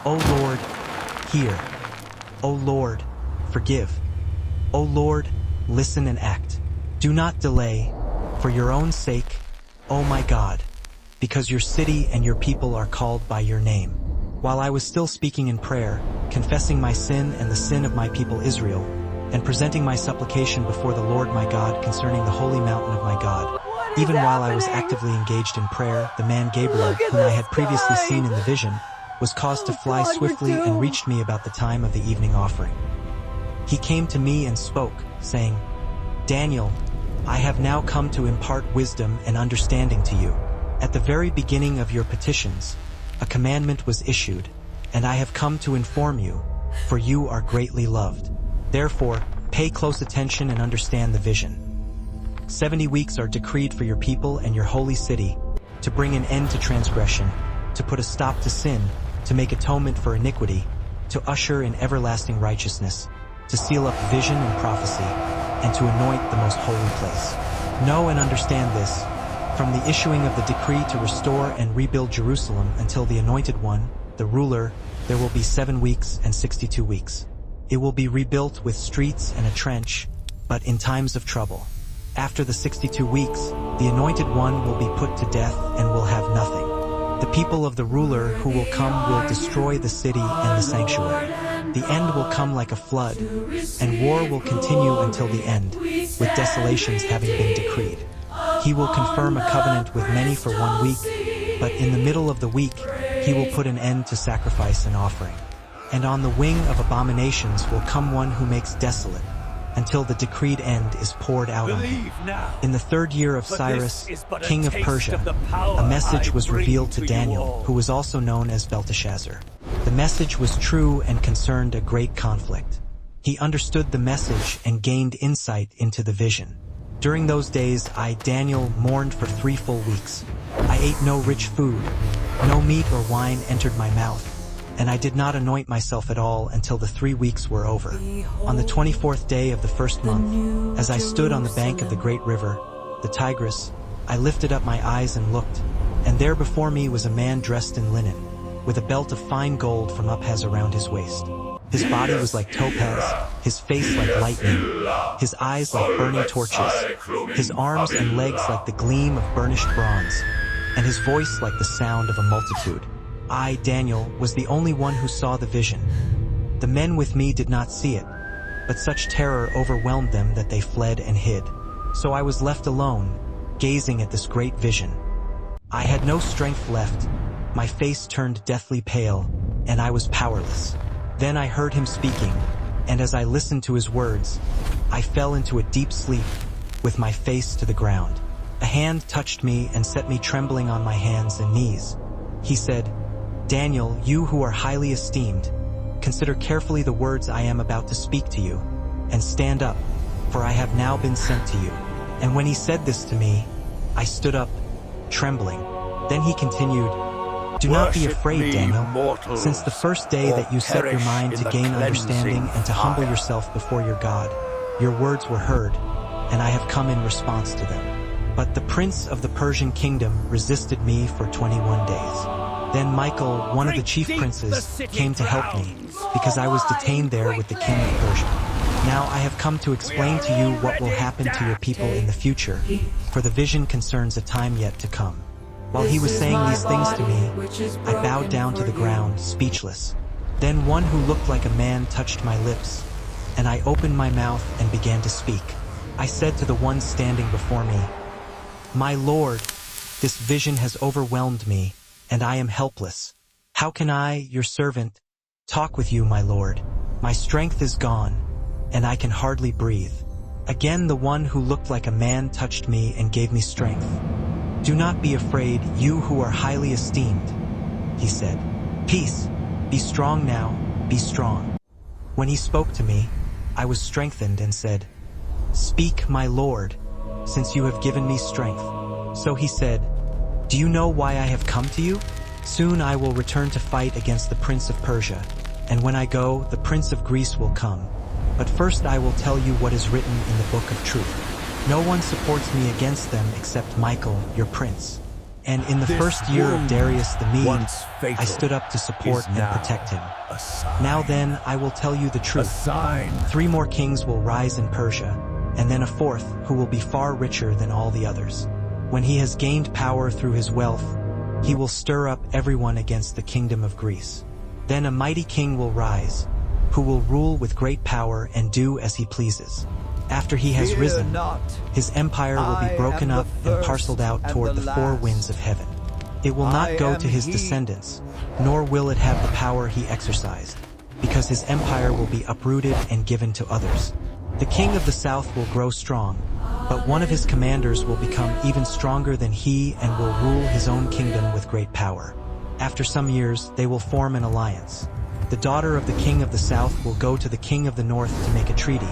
O Lord, hear. O Lord, forgive. O Lord, listen and act. Do not delay, for your own sake, O my God, because your city and your people are called by your name. While I was still speaking in prayer, confessing my sin and the sin of my people Israel, and presenting my supplication before the Lord my God concerning the holy mountain of my God, even while I was actively engaged in prayer, the man Gabriel, whom I had previously seen in the vision, was caused to fly swiftly and reached me about the time of the evening offering. He came to me and spoke, saying, Daniel, I have now come to impart wisdom and understanding to you. At the very beginning of your petitions, a commandment was issued, and I have come to inform you, for you are greatly loved. Therefore, pay close attention and understand the vision. 70 weeks are decreed for your people and your holy city, to bring an end to transgression, to put a stop to sin, to make atonement for iniquity, to usher in everlasting righteousness, to seal up vision and prophecy, and to anoint the most holy place. Know and understand this, from the issuing of the decree to restore and rebuild Jerusalem until the Anointed One, the ruler, there will be 7 weeks and 62 weeks. It will be rebuilt with streets and a trench, but in times of trouble. After the 62 weeks, the Anointed One will be put to death and will have nothing. The people of the ruler who will come will destroy the city and the sanctuary. The end will come like a flood, and war will continue until the end, with desolations having been decreed. He will confirm a covenant with many for 1 week, but in the middle of the week, he will put an end to sacrifice and offering. And on the wing of abominations will come one who makes desolate, until the decreed end is poured out on him. In the 3rd year of Cyrus, king of Persia, a message was revealed to Daniel, who was also known as Belteshazzar. The message was true and concerned a great conflict. He understood the message and gained insight into the vision. During those days, I, Daniel, mourned for 3 full weeks. I ate no rich food, no meat or wine entered my mouth, and I did not anoint myself at all until the 3 weeks were over. On the 24th day of the 1st month, as I stood on the bank of the great river, the Tigris, I lifted up my eyes and looked, and there before me was a man dressed in linen, with a belt of fine gold from Uphaz around his waist. His body was like topaz, his face like lightning, his eyes like burning torches, his arms and legs like the gleam of burnished bronze, and his voice like the sound of a multitude. I, Daniel, was the only one who saw the vision. The men with me did not see it, but such terror overwhelmed them that they fled and hid. So I was left alone, gazing at this great vision. I had no strength left, my face turned deathly pale, and I was powerless. Then I heard him speaking, and as I listened to his words, I fell into a deep sleep, with my face to the ground. A hand touched me and set me trembling on my hands and knees. He said, "Daniel, you who are highly esteemed, consider carefully the words I am about to speak to you, and stand up, for I have now been sent to you." And when he said this to me, I stood up, trembling. Then he continued, "Do not be afraid, Daniel, since the first day that you set your mind to gain understanding and to humble yourself before your God, your words were heard, and I have come in response to them. But the prince of the Persian kingdom resisted me for 21 days. Then Michael, one of the chief princes, came to help me, because I was detained there with the king of Persia. Now I have come to explain to you what will happen to your people in the future, for the vision concerns a time yet to come." While he was saying these things to me, I bowed down to the ground, speechless. Then one who looked like a man touched my lips, and I opened my mouth and began to speak. I said to the one standing before me, "My Lord, this vision has overwhelmed me, and I am helpless. How can I, your servant, talk with you, my Lord? My strength is gone, and I can hardly breathe." Again the one who looked like a man touched me and gave me strength. "Do not be afraid, you who are highly esteemed," he said. "Peace, be strong now, be strong." When he spoke to me, I was strengthened and said, "Speak, my Lord, since you have given me strength." So he said, "Do you know why I have come to you? Soon I will return to fight against the prince of Persia, and when I go, the prince of Greece will come. But first I will tell you what is written in the book of truth. No one supports me against them except Michael, your prince. And in the first year of Darius the Mede, I stood up to support and protect him. Now then, I will tell you the truth. 3 more kings will rise in Persia, and then a 4th who will be far richer than all the others. When he has gained power through his wealth, he will stir up everyone against the kingdom of Greece. Then a mighty king will rise, who will rule with great power and do as he pleases. After he has risen, his empire will be broken up and parceled out toward the 4 winds of heaven. It will not go to his descendants, nor will it have the power he exercised, because his empire will be uprooted and given to others. The king of the south will grow strong, but one of his commanders will become even stronger than he and will rule his own kingdom with great power. After some years, they will form an alliance. The daughter of the king of the south will go to the king of the north to make a treaty,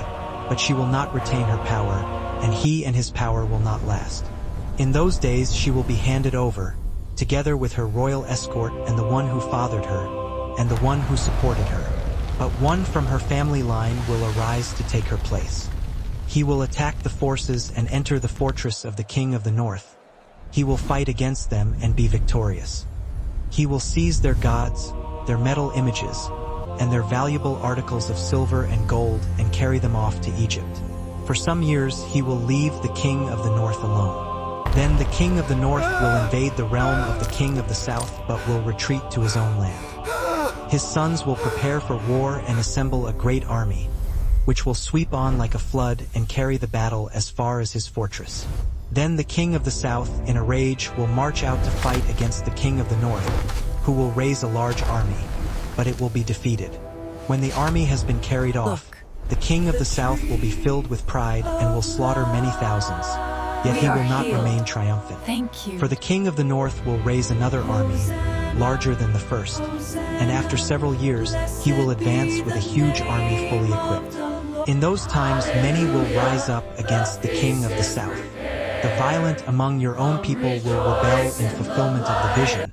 but she will not retain her power, and he and his power will not last. In those days she will be handed over, together with her royal escort and the one who fathered her, and the one who supported her. But one from her family line will arise to take her place. He will attack the forces and enter the fortress of the king of the north. He will fight against them and be victorious. He will seize their gods, their metal images, and their valuable articles of silver and gold and carry them off to Egypt. For some years he will leave the king of the north alone. Then the king of the north will invade the realm of the king of the south but will retreat to his own land. His sons will prepare for war and assemble a great army, which will sweep on like a flood and carry the battle as far as his fortress. Then the king of the south, in a rage, will march out to fight against the king of the north, who will raise a large army, but it will be defeated. When the army has been carried off, the king of the south will be filled with pride and will slaughter many thousands, yet he will not remain triumphant. Thank you. For the king of the north will raise another army, larger than the first, and after several years he will advance with a huge army fully equipped. In those times many will rise up against the king of the south. The violent among your own people will rebel in fulfillment of the vision,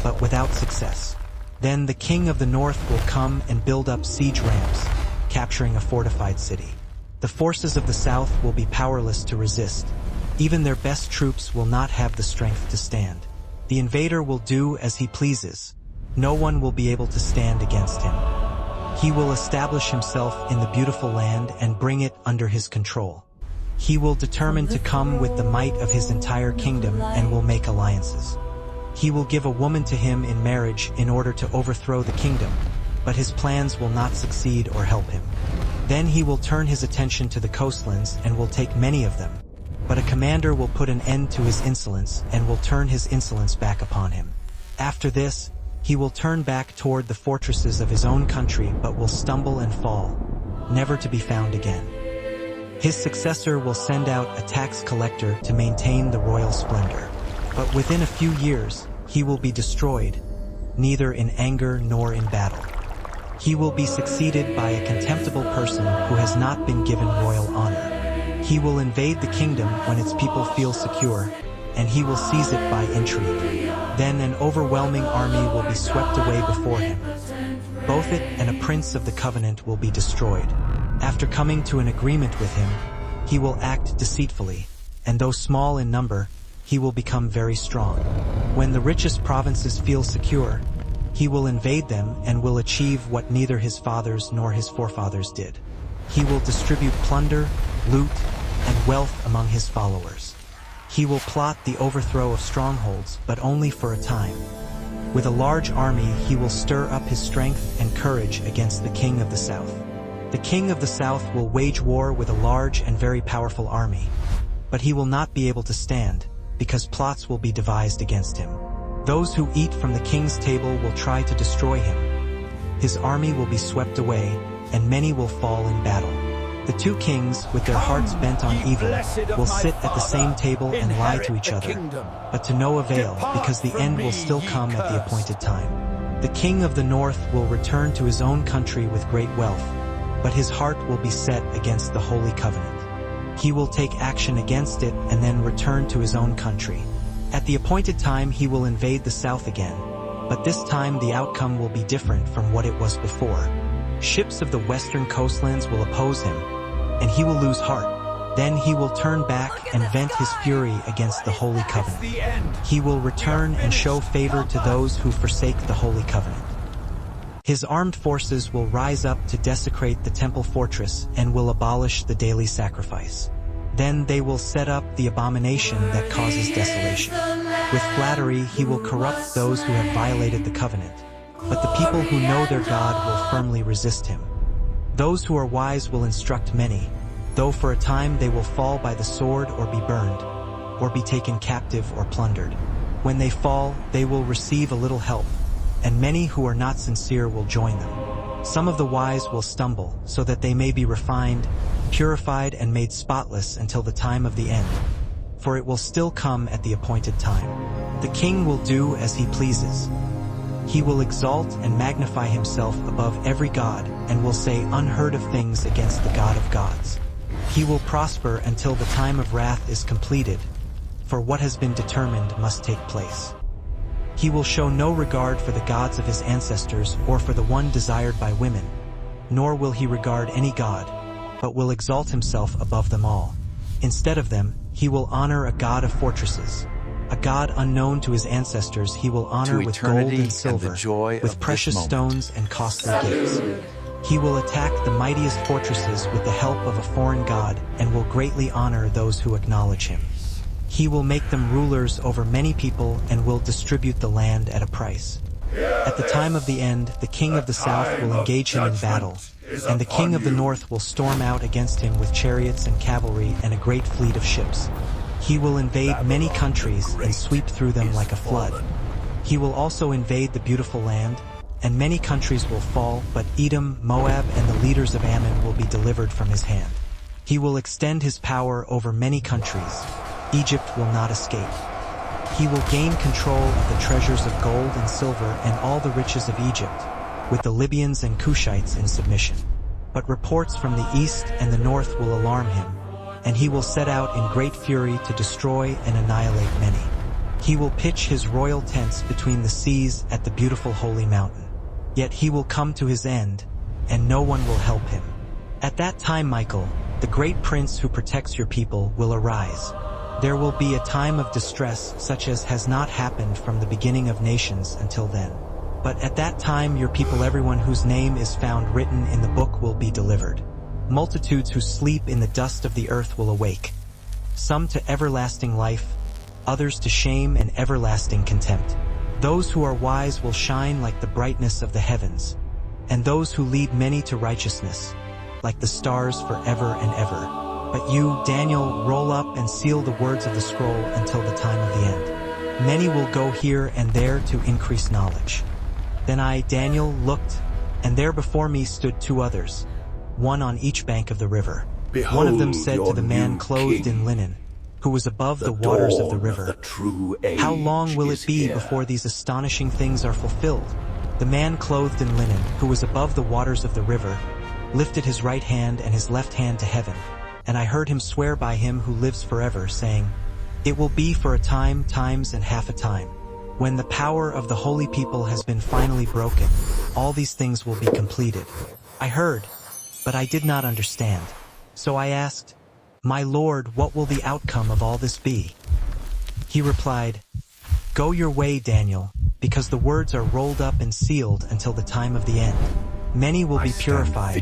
but without success. Then the king of the north will come and build up siege ramps, capturing a fortified city. The forces of the south will be powerless to resist. Even their best troops will not have the strength to stand. The invader will do as he pleases. No one will be able to stand against him. He will establish himself in the beautiful land and bring it under his control. He will determine to come with the might of his entire kingdom and will make alliances. He will give a woman to him in marriage in order to overthrow the kingdom, but his plans will not succeed or help him. Then he will turn his attention to the coastlands and will take many of them. But a commander will put an end to his insolence and will turn his insolence back upon him. After this, he will turn back toward the fortresses of his own country but will stumble and fall, never to be found again. His successor will send out a tax collector to maintain the royal splendor. But within a few years, he will be destroyed, neither in anger nor in battle. He will be succeeded by a contemptible person who has not been given royal honor. He will invade the kingdom when its people feel secure, and he will seize it by intrigue. Then an overwhelming army will be swept away before him. Both it and a prince of the covenant will be destroyed. After coming to an agreement with him, he will act deceitfully, and though small in number, he will become very strong. When the richest provinces feel secure, he will invade them and will achieve what neither his fathers nor his forefathers did. He will distribute plunder, loot, and wealth among his followers. He will plot the overthrow of strongholds, but only for a time. With a large army, he will stir up his strength and courage against the king of the south. The king of the south will wage war with a large and very powerful army, but he will not be able to stand, because plots will be devised against him. Those who eat from the king's table will try to destroy him. His army will be swept away, and many will fall in battle. The two kings, with their hearts bent on evil, will sit at the same table and lie to each other, but to no avail, because the end will still come at the appointed time. The king of the north will return to his own country with great wealth, but his heart will be set against the holy covenant. He will take action against it and then return to his own country. At the appointed time he will invade the south again, but this time the outcome will be different from what it was before. Ships of the western coastlands will oppose him, and he will lose heart. Then he will turn back and vent his fury against the holy covenant. He will return and show favor to those who forsake the holy covenant. His armed forces will rise up to desecrate the temple fortress and will abolish the daily sacrifice. Then they will set up the abomination that causes desolation. With flattery he will corrupt those who have violated the covenant, but the people who know their God will firmly resist him. Those who are wise will instruct many, though for a time they will fall by the sword or be burned, or be taken captive or plundered. When they fall, they will receive a little help, and many who are not sincere will join them. Some of the wise will stumble, so that they may be refined, purified, and made spotless until the time of the end, for it will still come at the appointed time. The king will do as he pleases. He will exalt and magnify himself above every god, and will say unheard of things against the God of gods. He will prosper until the time of wrath is completed, for what has been determined must take place. He will show no regard for the gods of his ancestors or for the one desired by women, nor will he regard any god, but will exalt himself above them all. Instead of them, he will honor a god of fortresses. A god unknown to his ancestors he will honor with gold and silver, with precious stones and costly gifts. He will attack the mightiest fortresses with the help of a foreign god and will greatly honor those who acknowledge him. He will make them rulers over many people and will distribute the land at a price. At the time of the end, the king of the south will engage him in battle, and the king of the north will storm out against him with chariots and cavalry and a great fleet of ships. He will invade many countries and sweep through them like a flood. He will also invade the beautiful land, and many countries will fall, but Edom, Moab, and the leaders of Ammon will be delivered from his hand. He will extend his power over many countries. Egypt will not escape. He will gain control of the treasures of gold and silver and all the riches of Egypt, with the Libyans and Cushites in submission. But reports from the east and the north will alarm him, and he will set out in great fury to destroy and annihilate many. He will pitch his royal tents between the seas at the beautiful holy mountain. Yet he will come to his end, and no one will help him. At that time, Michael, the great prince who protects your people, will arise. There will be a time of distress such as has not happened from the beginning of nations until then. But at that time your people, everyone whose name is found written in the book, will be delivered. Multitudes who sleep in the dust of the earth will awake. Some to everlasting life, others to shame and everlasting contempt. Those who are wise will shine like the brightness of the heavens, and those who lead many to righteousness, like the stars forever and ever. But you, Daniel, roll up and seal the words of the scroll until the time of the end. Many will go here and there to increase knowledge. Then I, Daniel, looked, and there before me stood two others, one on each bank of the river. Behold, one of them said to the man clothed in linen, who was above the waters of the river, "How long will it be before these astonishing things are fulfilled?" The man clothed in linen, who was above the waters of the river, lifted his right hand and his left hand to heaven, and I heard him swear by him who lives forever, saying, "It will be for a time, times and half a time. When the power of the holy people has been finally broken, all these things will be completed." I heard, but I did not understand. So I asked, "My Lord, what will the outcome of all this be?" He replied, "Go your way, Daniel, because the words are rolled up and sealed until the time of the end. Many will be purified,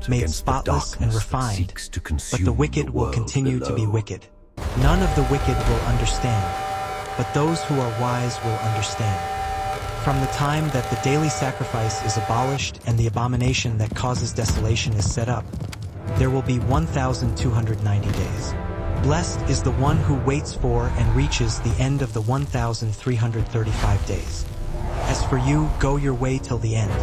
made spotless and refined, but the wicked will continue to be wicked. None of the wicked will understand, but those who are wise will understand. From the time that the daily sacrifice is abolished and the abomination that causes desolation is set up, there will be 1,290 days. Blessed is the one who waits for and reaches the end of the 1,335 days. As for you, go your way till the end.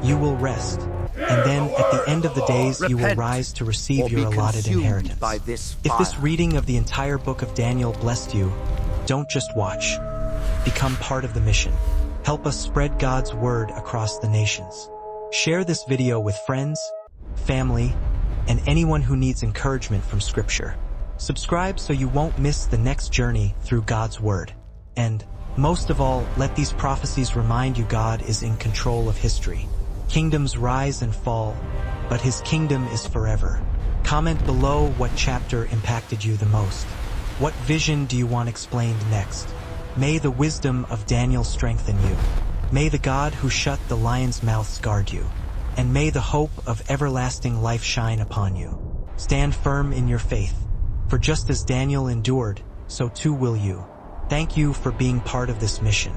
You will rest, and then at the end of the days you will rise to receive your allotted inheritance. If this reading of the entire book of Daniel blessed you, don't just watch. Become part of the mission. Help us spread God's word across the nations. Share this video with friends, family, and anyone who needs encouragement from Scripture. Subscribe so you won't miss the next journey through God's word. And, most of all, let these prophecies remind you God is in control of history. Kingdoms rise and fall, but his kingdom is forever. Comment below what chapter impacted you the most. What vision do you want explained next? May the wisdom of Daniel strengthen you. May the God who shut the lions' mouths guard you. And may the hope of everlasting life shine upon you. Stand firm in your faith, for just as Daniel endured, so too will you. Thank you for being part of this mission.